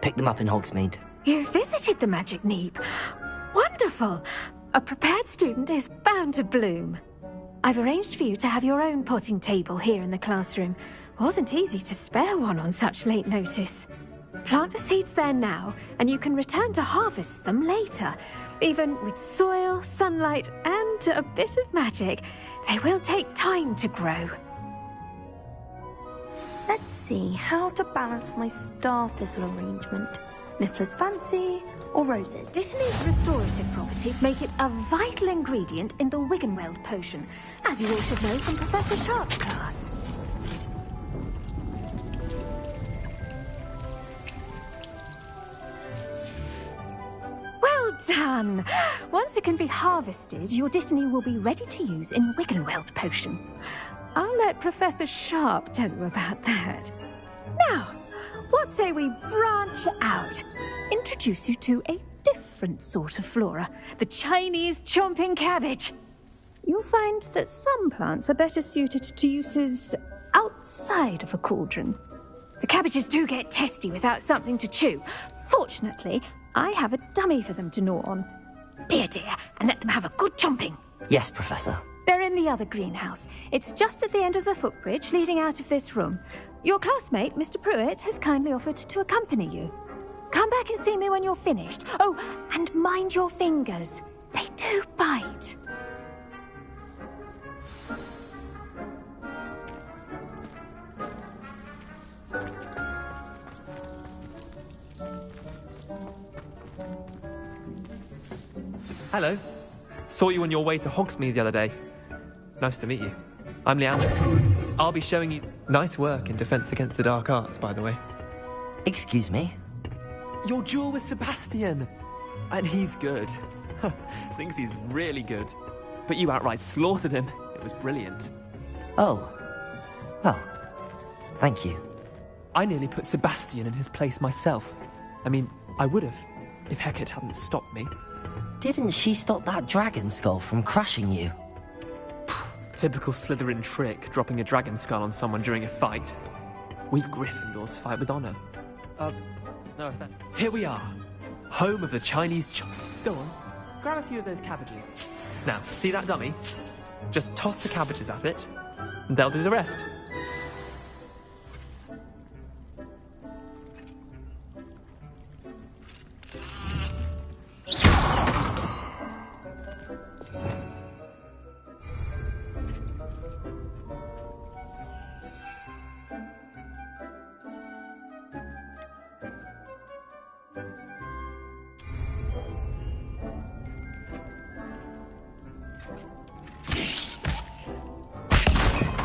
S1: Picked them up in Hogsmeade.
S20: You visited the Magic Neep. Wonderful! A prepared student is bound to bloom. I've arranged for you to have your own potting table here in the classroom. Wasn't easy to spare one on such late notice. Plant the seeds there now, and you can return to harvest them later. Even with soil, sunlight, and a bit of magic, they will take time to grow.
S19: Let's see how to balance my star thistle arrangement. Niffler's fancy or roses?
S20: Dittany's restorative properties make it a vital ingredient in the Wiggenweld potion, as you all should know from Professor Sharp's class. Well done! Once it can be harvested, your dittany will be ready to use in Wiggenweld potion. I'll let Professor Sharp tell you about that. Now, what say we branch out? Introduce you to a different sort of flora, the Chinese chomping cabbage. You'll find that some plants are better suited to uses outside of a cauldron. The cabbages do get testy without something to chew. Fortunately, I have a dummy for them to gnaw on. Be a dear and let them have a good chomping.
S1: Yes, Professor.
S20: They're in the other greenhouse. It's just at the end of the footbridge leading out of this room. Your classmate, Mr. Pruitt, has kindly offered to accompany you. Come back and see me when you're finished. Oh, and mind your fingers. They do bite.
S9: Hello. Saw you on your way to Hogsmeade the other day. Nice to meet you. I'm Leander. I'll be showing you... Nice work in Defense Against the Dark Arts, by the way.
S1: Excuse me?
S9: Your duel with Sebastian. And he's good. Thinks he's really good. But you outright slaughtered him. It was brilliant.
S1: Oh. Well, thank you.
S9: I nearly put Sebastian in his place myself. I mean, I would have, if Hecate hadn't stopped me.
S1: Didn't she stop that dragon skull from crushing you?
S9: Typical Slytherin trick, dropping a dragon skull on someone during a fight. We Gryffindors fight with honor. No offense. Here we are, home of the Chinese chop. Go on, grab a few of those cabbages. Now, see that dummy? Just toss the cabbages at it, and they'll do the rest.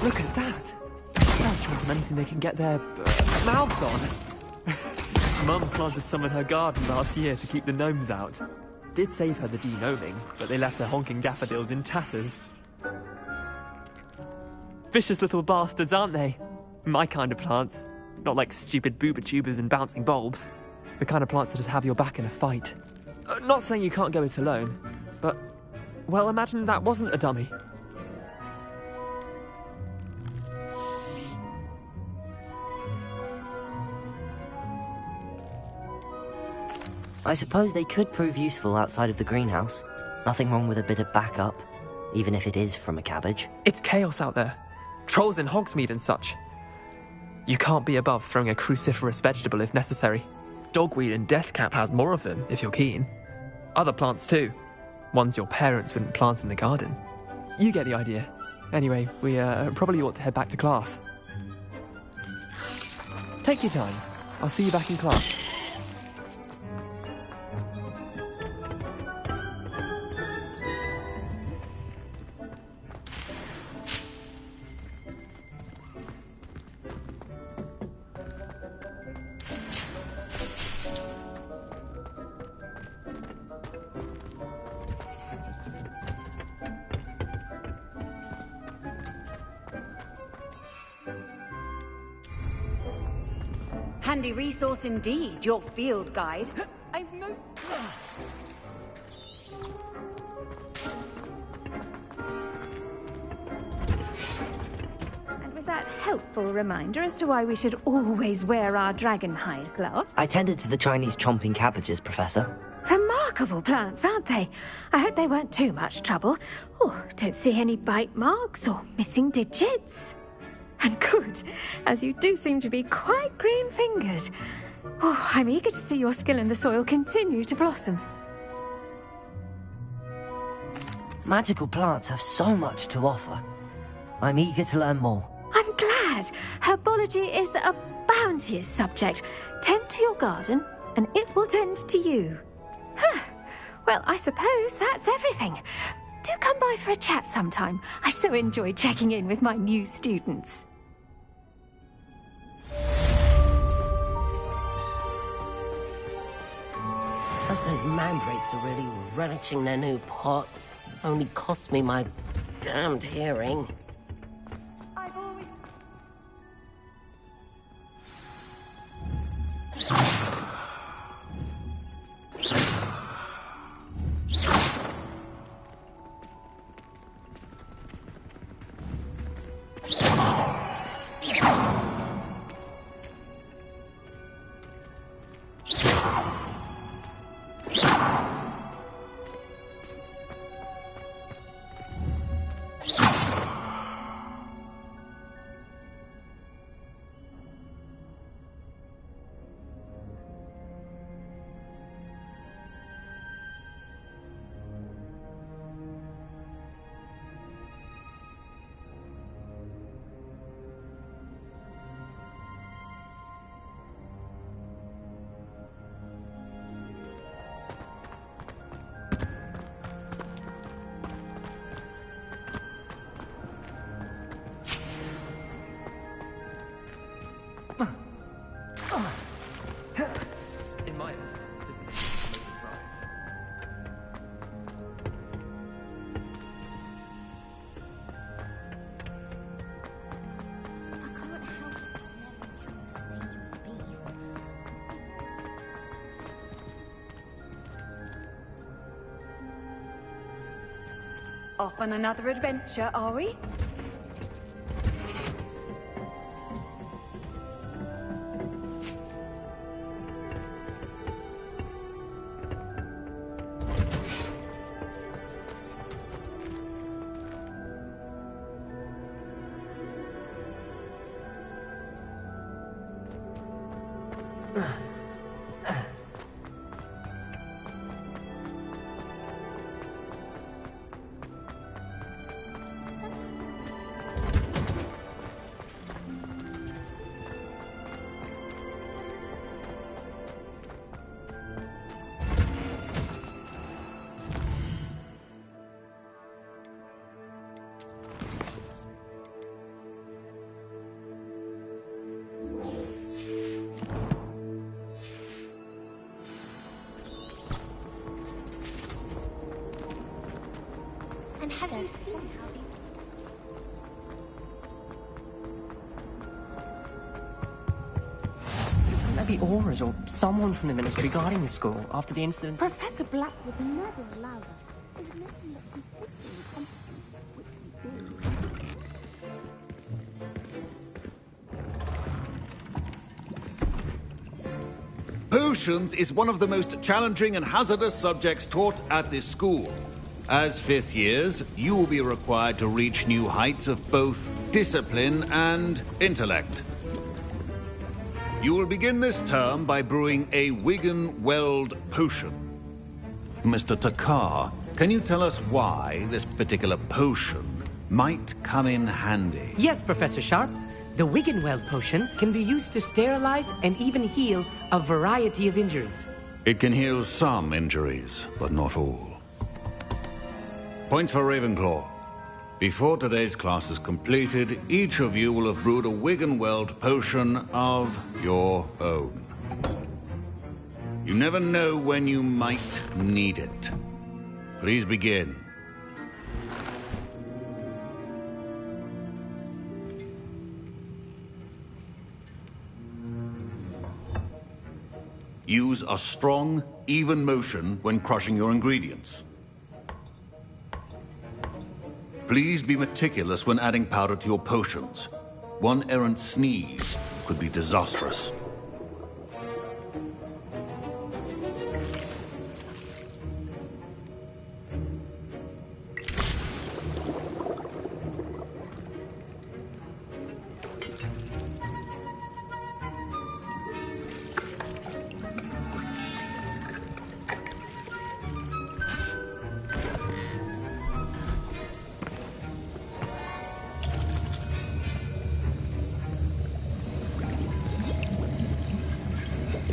S9: Look at that! They're chomping anything they can get their mouths on. Mum planted some in her garden last year to keep the gnomes out. Did save her the de-gnoming, but they left her honking daffodils in tatters. Vicious little bastards, aren't they? My kind of plants. Not like stupid booba tubers and bouncing bulbs. The kind of plants that just have your back in a fight. Not saying you can't go it alone, but... Well, imagine that wasn't a dummy.
S1: I suppose they could prove useful outside of the greenhouse. Nothing wrong with a bit of backup, even if it is from a cabbage.
S9: It's chaos out there. Trolls in Hogsmeade and such. You can't be above throwing a cruciferous vegetable if necessary. Dogweed and deathcap has more of them, if you're keen. Other plants too. Ones your parents wouldn't plant in the garden. You get the idea. Anyway, we probably ought to head back to class. Take your time. I'll see you back in class.
S4: Handy resource indeed, your field guide.
S20: I'm most... And with that helpful reminder as to why we should always wear our dragonhide gloves...
S1: I tended to the Chinese chomping cabbages, Professor.
S20: Remarkable plants, aren't they? I hope they weren't too much trouble. Oh, don't see any bite marks or missing digits. And good, as you do seem to be quite green-fingered. Oh, I'm eager to see your skill in the soil continue to blossom.
S1: Magical plants have so much to offer. I'm eager to learn more.
S20: I'm glad. Herbology is a bounteous subject. Tend to your garden, and it will tend to you. Huh. Well, I suppose that's everything. Do come by for a chat sometime. I so enjoy checking in with my new students.
S22: But those mandrakes are really relishing their new pots. Only cost me my damned hearing.
S4: I've always... Off on another adventure, are we?
S10: And have you seen how these...
S18: There be auras or someone from the ministry guarding the school after the incident.
S10: Professor Black would never allow that. There's nothing that completely incompetent which we do.
S16: Potions is one of the most challenging and hazardous subjects taught at this school. As fifth years, you will be required to reach new heights of both discipline and intellect. You will begin this term by brewing a Wigan-Weld potion. Mr. Takar, can you tell us why this particular potion might come in handy?
S13: Yes, Professor Sharp. The Wigan-Weld potion can be used to sterilize and even heal a variety of injuries.
S16: It can heal some injuries, but not all. Points for Ravenclaw. Before today's class is completed, each of you will have brewed a Wigan-Weld potion of your own. You never know when you might need it. Please begin. Use a strong, even motion when crushing your ingredients. Please be meticulous when adding powder to your potions. One errant sneeze could be disastrous.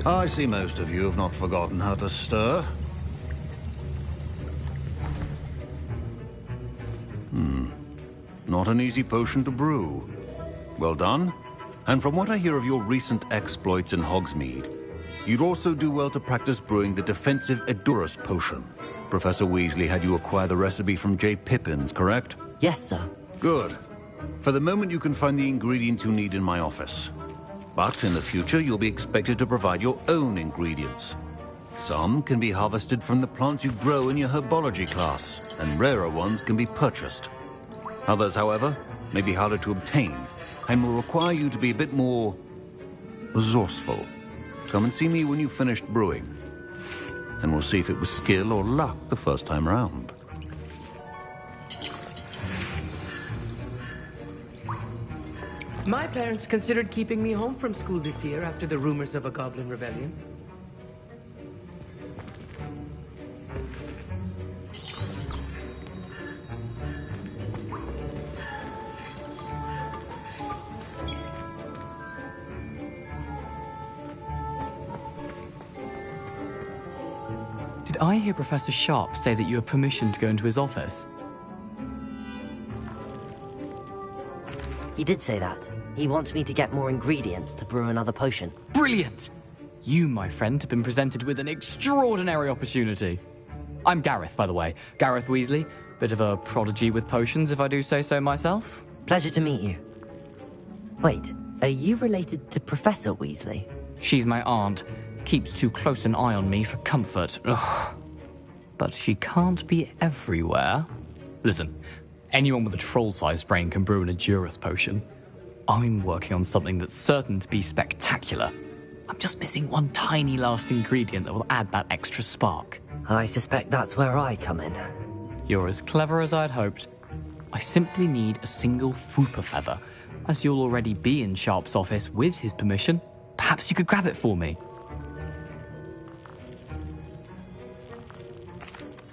S16: I see most of you have not forgotten how to stir. Not an easy potion to brew. Well done. And from what I hear of your recent exploits in Hogsmeade, you'd also do well to practice brewing the defensive Edurus potion. Professor Weasley had you acquire the recipe from J. Pippins, correct?
S1: Yes, sir.
S16: Good. For the moment, you can find the ingredients you need in my office. But in the future, you'll be expected to provide your own ingredients. Some can be harvested from the plants you grow in your herbology class, and rarer ones can be purchased. Others, however, may be harder to obtain, and will require you to be a bit more resourceful. Come and see me when you've finished brewing, and we'll see if it was skill or luck the first time round.
S13: My parents considered keeping me home from school this year after the rumors of a goblin rebellion.
S23: Did I hear Professor Sharp say that you have permission to go into his office?
S1: He did say that. He wants me to get more ingredients to brew another potion.
S23: Brilliant! You, my friend, have been presented with an extraordinary opportunity. I'm Gareth, by the way. Gareth Weasley. Bit of a prodigy with potions, if I do say so myself.
S1: Pleasure to meet you. Wait, are you related to Professor Weasley?
S23: She's my aunt. Keeps too close an eye on me for comfort. Ugh. But she can't be everywhere. Listen, anyone with a troll-sized brain can brew an Endurus potion. I'm working on something that's certain to be spectacular. I'm just missing one tiny last ingredient that will add that extra spark.
S1: I suspect that's where I come in.
S23: You're as clever as I'd hoped. I simply need a single Fwooper feather. As you'll already be in Sharp's office with his permission, perhaps you could grab it for me.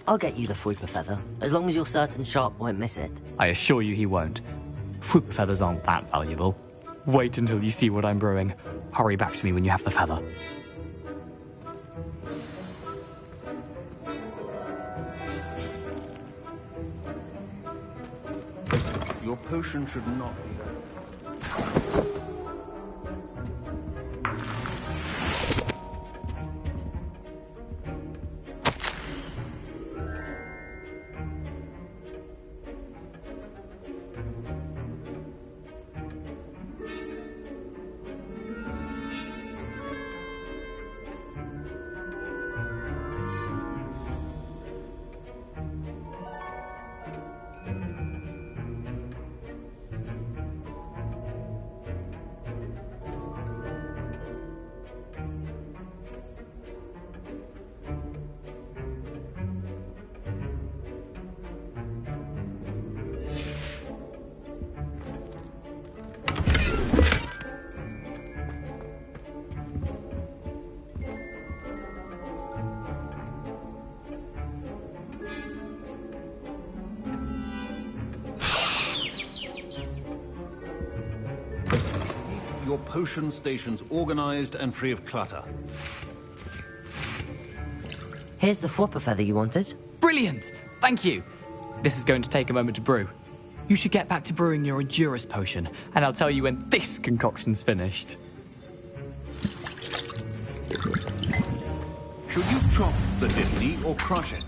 S1: I'll get you the Fwooper feather, as long as you're certain Sharp won't miss it.
S23: I assure you he won't. Fwooper feathers aren't that valuable. Wait until you see what I'm brewing. Hurry back to me when you have the feather.
S16: Your potion should not be... Your potion stations organized and free of clutter.
S1: Here's the Fwooper feather you wanted.
S23: Brilliant! Thank you! This is going to take a moment to brew. You should get back to brewing your Endurus potion, and I'll tell you when this concoction's finished.
S16: Should you chop the diddly or crush it?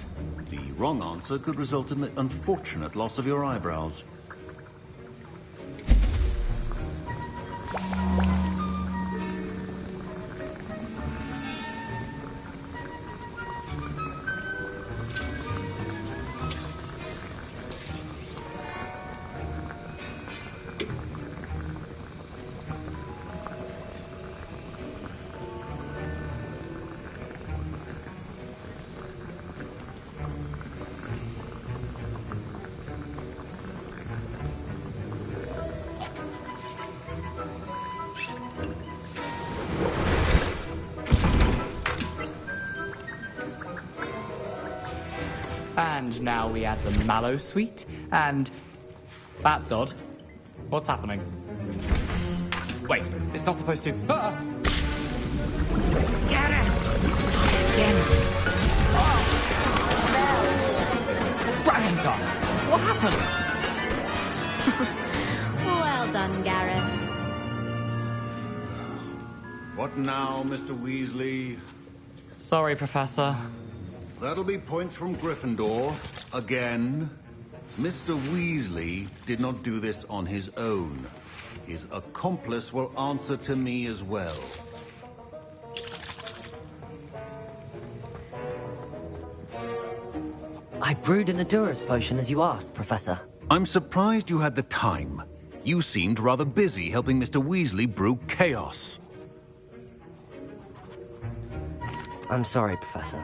S16: The wrong answer could result in the unfortunate loss of your eyebrows.
S23: And now we add the mallow sweet, and... That's odd. What's happening? Wait, it's not supposed to... Ah!
S10: Get it! Again.
S23: Dragon tongue! What happened?
S10: Well done, Gareth.
S16: What now, Mr. Weasley?
S23: Sorry, Professor.
S16: That'll be points from Gryffindor. Again. Mr. Weasley did not do this on his own. His accomplice will answer to me as well.
S1: I brewed an Endurus potion as you asked, Professor.
S16: I'm surprised you had the time. You seemed rather busy helping Mr. Weasley brew chaos.
S1: I'm sorry, Professor.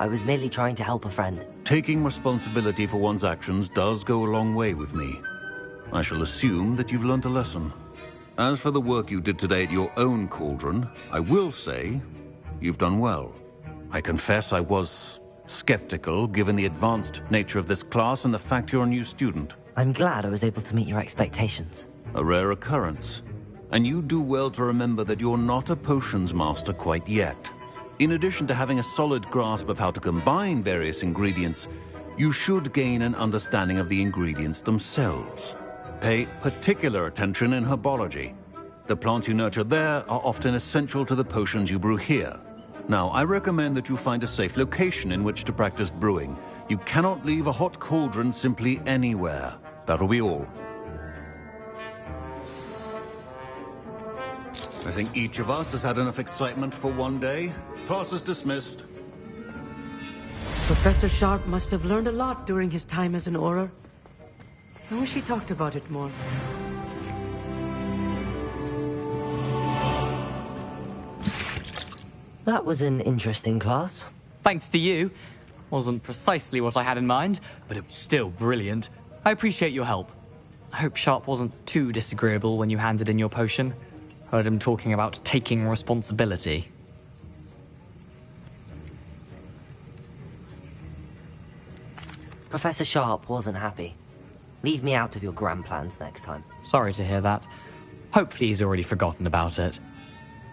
S1: I was merely trying to help a friend.
S16: Taking responsibility for one's actions does go a long way with me. I shall assume that you've learnt a lesson. As for the work you did today at your own cauldron, I will say you've done well. I confess I was skeptical, given the advanced nature of this class and the fact you're a new student.
S1: I'm glad I was able to meet your expectations.
S16: A rare occurrence. And you do well to remember that you're not a potions master quite yet. In addition to having a solid grasp of how to combine various ingredients, you should gain an understanding of the ingredients themselves. Pay particular attention in herbology. The plants you nurture there are often essential to the potions you brew here. Now, I recommend that you find a safe location in which to practice brewing. You cannot leave a hot cauldron simply anywhere. That'll be all. I think each of us has had enough excitement for one day. Class is dismissed.
S13: Professor Sharp must have learned a lot during his time as an Auror. I wish we talked about it more.
S1: That was an interesting class.
S23: Thanks to you. Wasn't precisely what I had in mind, but it was still brilliant. I appreciate your help. I hope Sharp wasn't too disagreeable when you handed in your potion. Heard him talking about taking responsibility.
S1: Professor Sharp wasn't happy. Leave me out of your grand plans next time.
S23: Sorry to hear that. Hopefully he's already forgotten about it.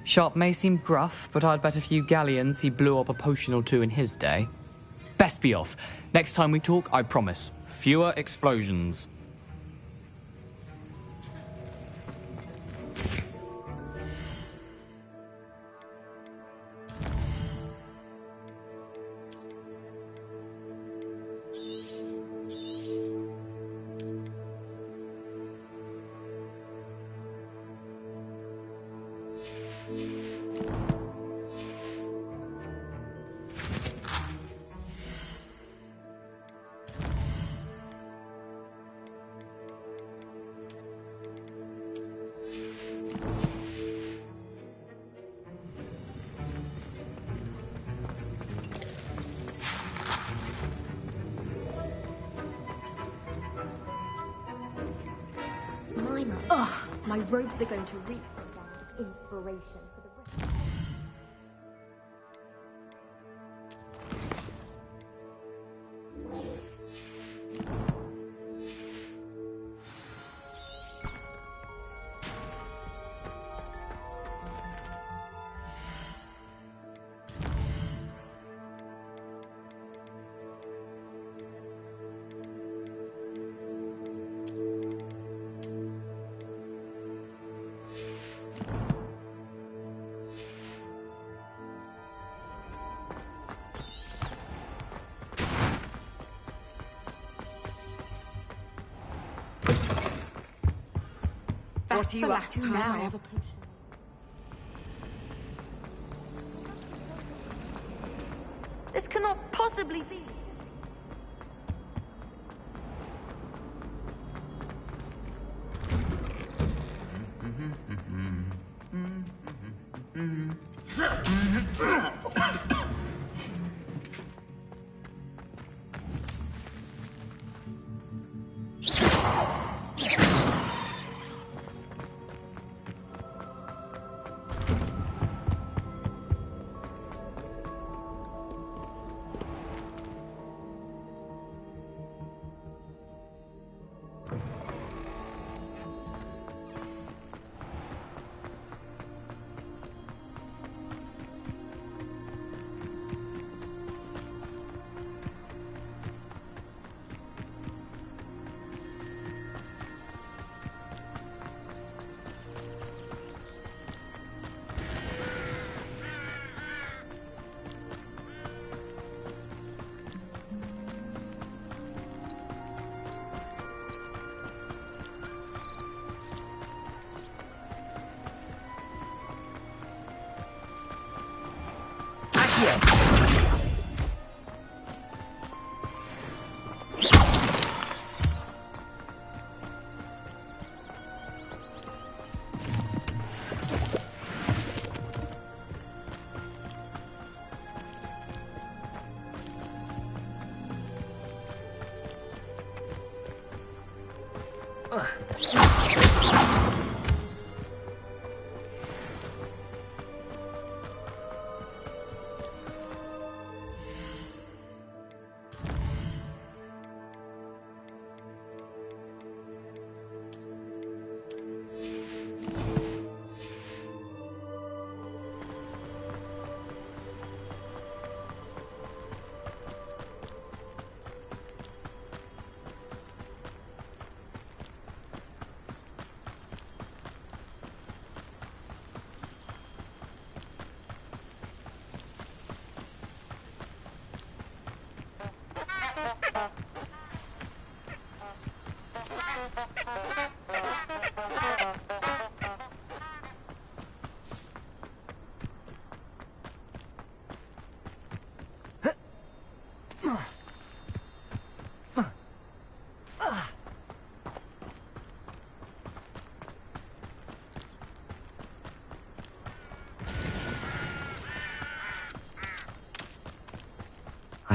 S23: Sharp may seem gruff, but I'd bet a few galleons he blew up a potion or two in his day. Best be off. Next time we talk, I promise. Fewer explosions.
S10: Ugh, my robes are going to reap a round of inspiration for the rest.
S4: What are you up to now?
S19: This cannot possibly be.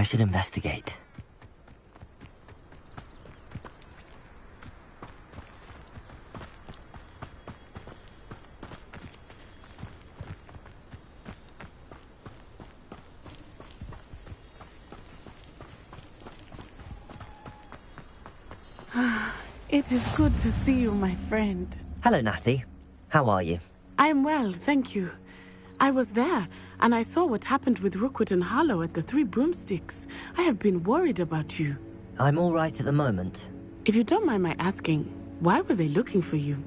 S1: I should investigate.
S17: It is good to see you, my friend.
S1: Hello, Natty. How are you?
S17: I am well, thank you. I was there, and I saw what happened with Rookwood and Harlow at the Three Broomsticks. I have been worried about you.
S1: I'm all right at the moment.
S17: If you don't mind my asking, why were they looking for you?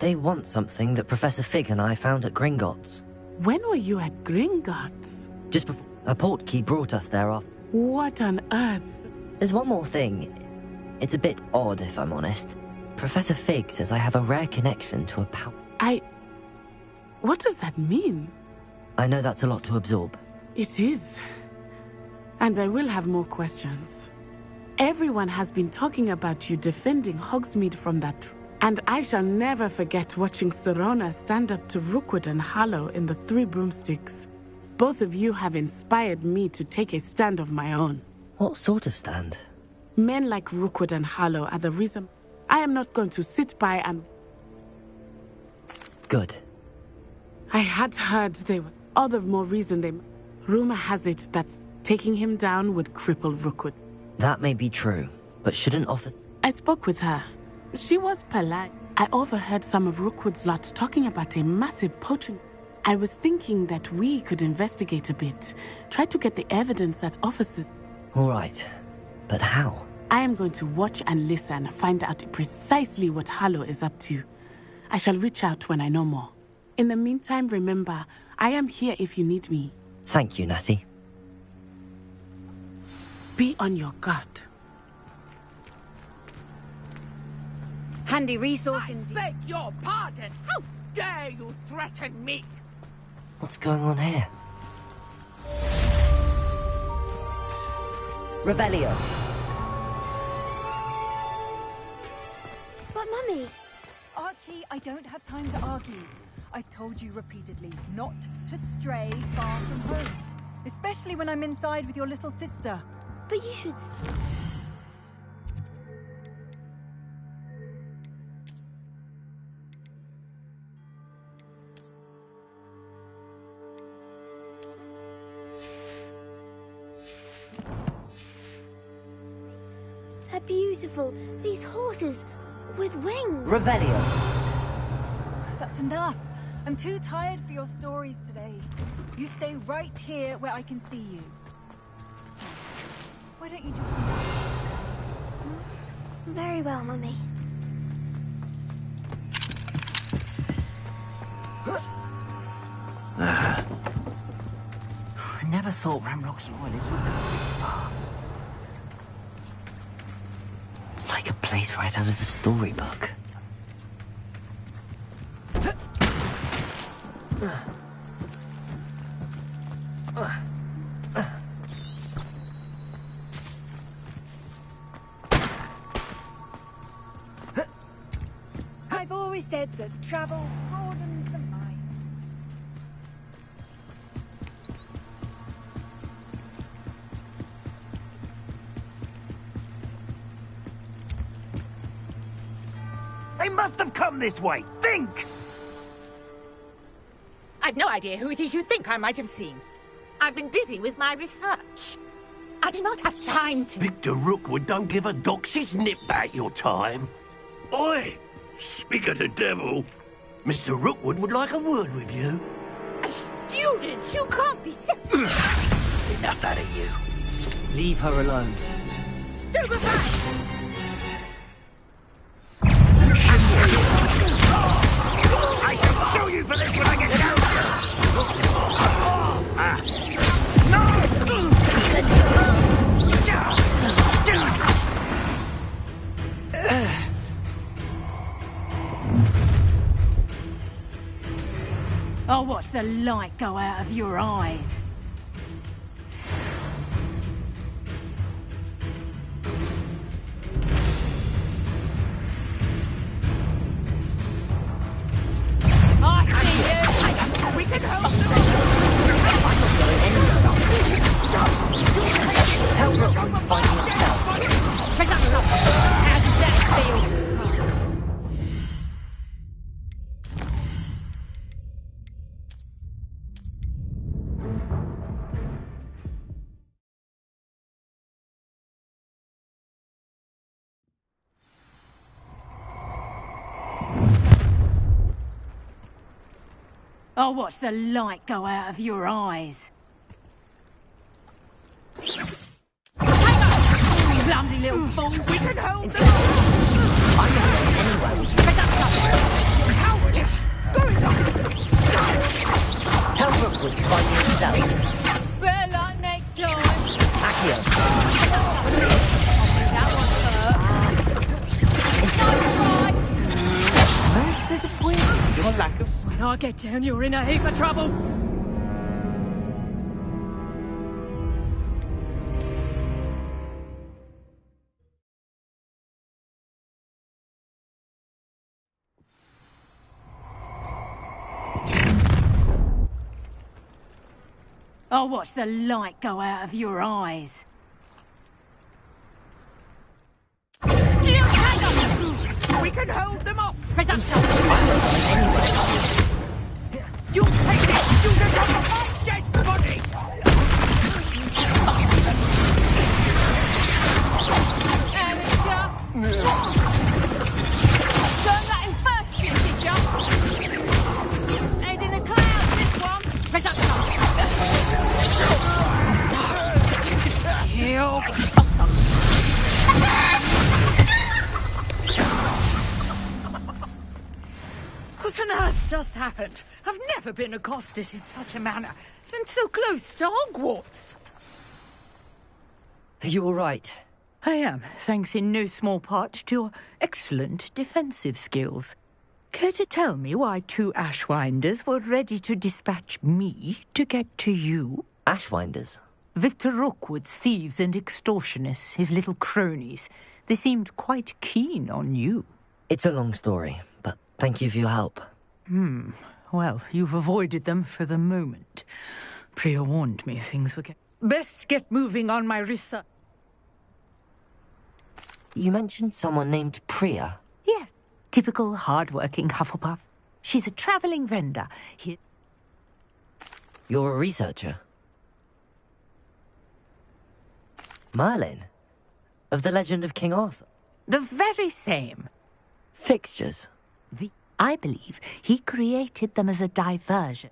S1: They want something that Professor Fig and I found at Gringotts.
S17: When were you at Gringotts?
S1: Just before a portkey brought us there off.
S17: What on earth?
S1: There's one more thing. It's a bit odd, if I'm honest. Professor Fig says I have a rare connection to a power.
S17: What does that mean?
S1: I know that's a lot to absorb.
S17: It is. And I will have more questions. Everyone has been talking about you defending Hogsmeade from that. And I shall never forget watching Serona stand up to Rookwood and Harlow in the Three Broomsticks. Both of you have inspired me to take a stand of my own.
S1: What sort of stand?
S17: Men like Rookwood and Harlow are the reason. I am not going to sit by and...
S1: Good.
S17: I had heard they were... All the more reason they... Rumor has it that taking him down would cripple Rookwood.
S1: That may be true, but shouldn't offer...
S17: I spoke with her. She was polite. I overheard some of Rookwood's lot talking about a massive poaching. I was thinking that we could investigate a bit. Try to get the evidence that officers...
S1: All right. But how?
S17: I am going to watch and listen, find out precisely what Harlow is up to. I shall reach out when I know more. In the meantime, remember, I am here if you need me.
S1: Thank you, Natty.
S17: Be on your guard.
S4: Handy resource indeed.
S11: I beg your pardon. How dare you threaten me?
S1: What's going on here? Revelio.
S3: But Mummy...
S4: Archie, I don't have time to argue. I've told you repeatedly not to stray far from home. Especially when I'm inside with your little sister.
S3: But you should... They're beautiful. These horses with wings.
S1: Revelio.
S4: That's enough. I'm too tired for your stories today. You stay right here where I can see you. Why don't you just...
S3: Very well, Mummy.
S2: I never thought Ramlock's royalists would go this far.
S1: It's like a place right out of a storybook.
S4: I've always said that travel broadens the mind.
S8: They must have come this way. Think!
S11: I've no idea who it is you think I might have seen. I've been busy with my research. I do not have time to...
S8: Victor Rookwood don't give a doxy's nip back your time. Oi! Speak of the devil. Mr. Rookwood would like a word with you.
S11: A student? You can't be so...
S8: Enough out of you.
S1: Leave her alone.
S11: Stupefy!
S8: I shall kill you for this when I get down
S20: I'll watch the light go out of your eyes. I see you! We can help them!
S12: I'll watch the light go out of your eyes. Hang on! You clumsy little fool! We can hold them!
S1: I'm not anyway. Tell Rookwood to find me himself.
S12: Better luck next time.
S1: Accio.
S12: That one hurt.
S11: Most disappointing, your lack of...
S12: When I get down, you're in a heap of trouble. I'll watch the light go out of your eyes. We can hold them off. Presumption. You take it. You can have a half dead body. Amateur. Learn that in first year, did ya? Head in the clouds, this one. Presumption. You. What on earth just happened? I've never been accosted in such a manner, and so close to Hogwarts.
S1: Are you all right?
S11: I am, thanks in no small part to your excellent defensive skills. Care to tell me why 2 Ashwinders were ready to dispatch me to get to you?
S1: Ashwinders?
S11: Victor Rookwood's thieves and extortionists, his little cronies. They seemed quite keen on you.
S1: It's a long story, but thank you for your help.
S11: Well, you've avoided them for the moment. Priya warned me things were best get moving on my research.
S1: You mentioned someone named Priya.
S11: Yes, typical hard-working Hufflepuff. She's a travelling vendor.
S1: You're a researcher? Merlin? Of the legend of King Arthur?
S11: The very same.
S1: Fixtures?
S11: I believe he created them as a diversion.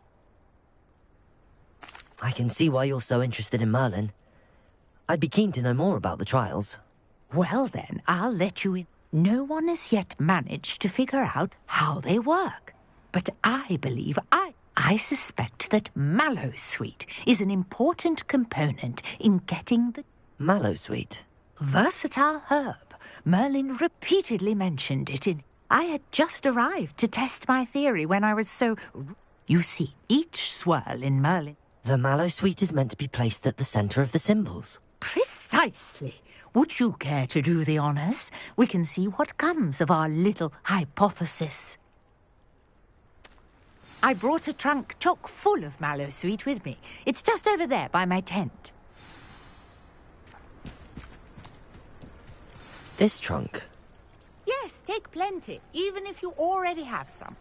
S1: I can see why you're so interested in Merlin. I'd be keen to know more about the trials.
S11: Well then, I'll let you in. No one has yet managed to figure out how they work. But I believe I suspect that Mallowsweet is an important component in getting the...
S1: Mallowsweet?
S11: Versatile herb. Merlin repeatedly mentioned it in... I had just arrived to test my theory when I was so... You see, each swirl in Merlin...
S1: The Mallowsweet is meant to be placed at the centre of the symbols.
S11: Precisely. Would you care to do the honours? We can see what comes of our little hypothesis. I brought a trunk chock full of Mallowsweet with me. It's just over there by my tent.
S1: This trunk?
S11: Yes, take plenty, even if you already have some.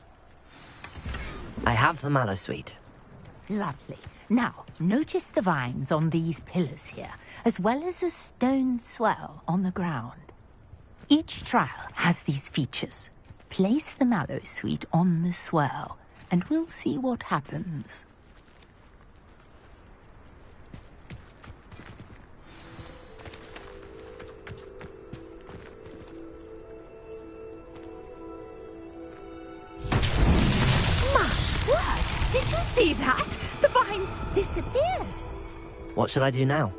S1: I have the Mallowsweet.
S11: Lovely. Now, notice the vines on these pillars here, as well as a stone swell on the ground. Each trial has these features. Place the Mallowsweet on the swell, and we'll see what happens. My word! Did you see that? The vines disappeared.
S1: What should I do now?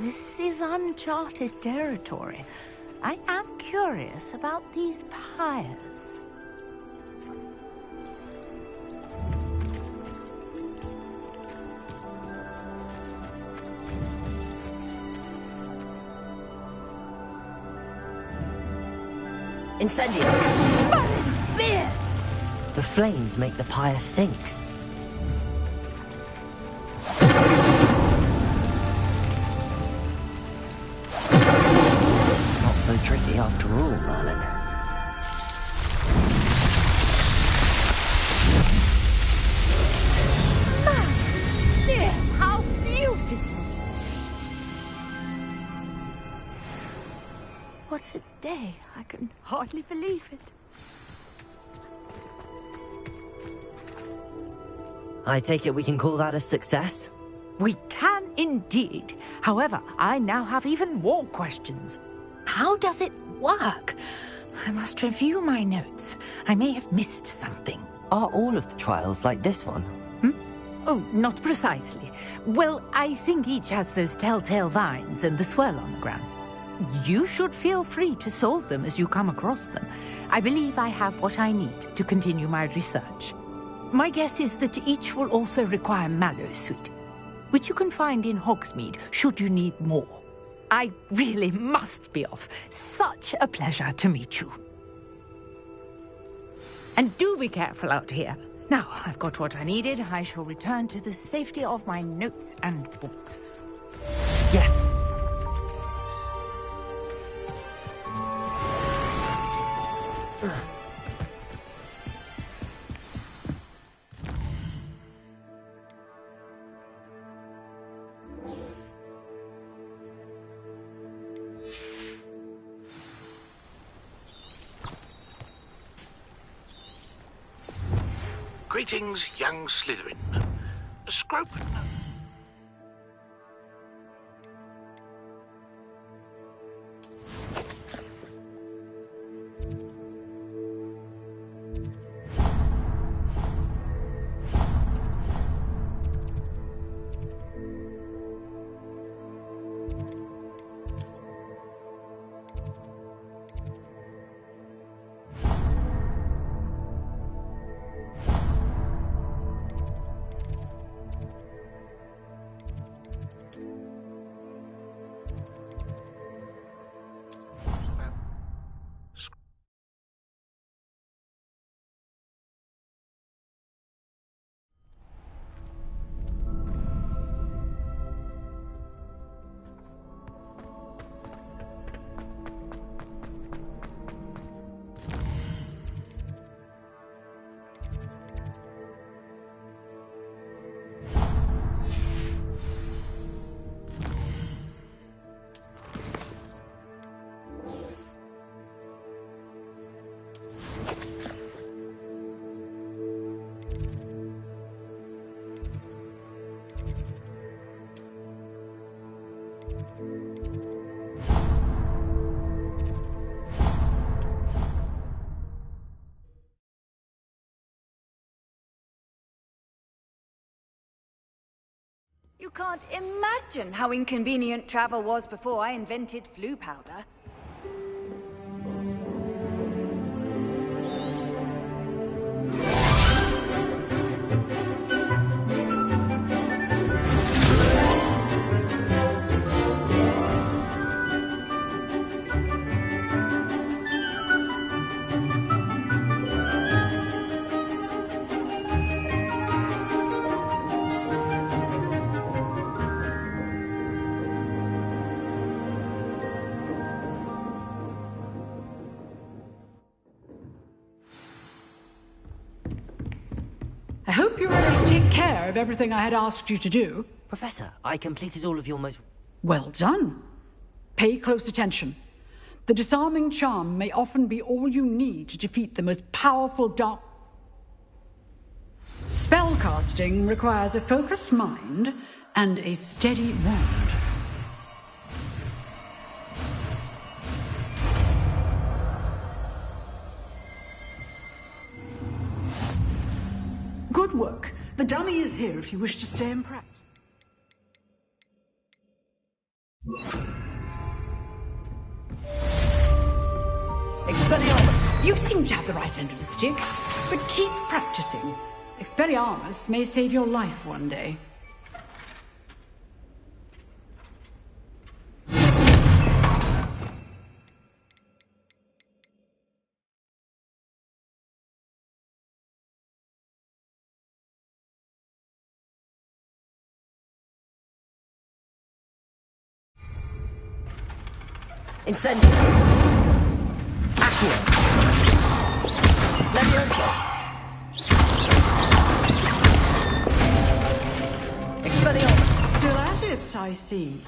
S11: This is uncharted territory. I am curious about these pyres.
S1: Incendio!
S11: Merlin's beard!
S1: The flames make the pyre sink. Not so tricky after all, Merlin.
S11: Dear, how beautiful! What a day. I can hardly believe it.
S1: I take it we can call that a success?
S11: We can indeed. However, I now have even more questions. How does it work? I must review my notes. I may have missed something.
S1: Are all of the trials like this one?
S11: Oh, not precisely. Well, I think each has those telltale vines and the swirl on the ground. You should feel free to solve them as you come across them. I believe I have what I need to continue my research. My guess is that each will also require mallow sweet, which you can find in Hogsmeade should you need more. I really must be off. Such a pleasure to meet you. And do be careful out here. Now, I've got what I needed. I shall return to the safety of my notes and books.
S1: Yes.
S8: Greetings, young Slytherin. Scropen.
S4: You can't imagine how inconvenient travel was before I invented flu powder.
S5: I hope you're ready to take care of everything I had asked you to do.
S1: Professor, I completed all of your most...
S5: Well done. Pay close attention. The disarming charm may often be all you need to defeat the most powerful dark... Spellcasting requires a focused mind and a steady wand. Good work. The dummy is here if you wish to stay in practice. Expelliarmus! You seem to have the right end of the stick, but keep practicing. Expelliarmus may save your life one day.
S1: Incendio. Accio. Leviosa.
S5: Expelliarmus. Still at it, I see.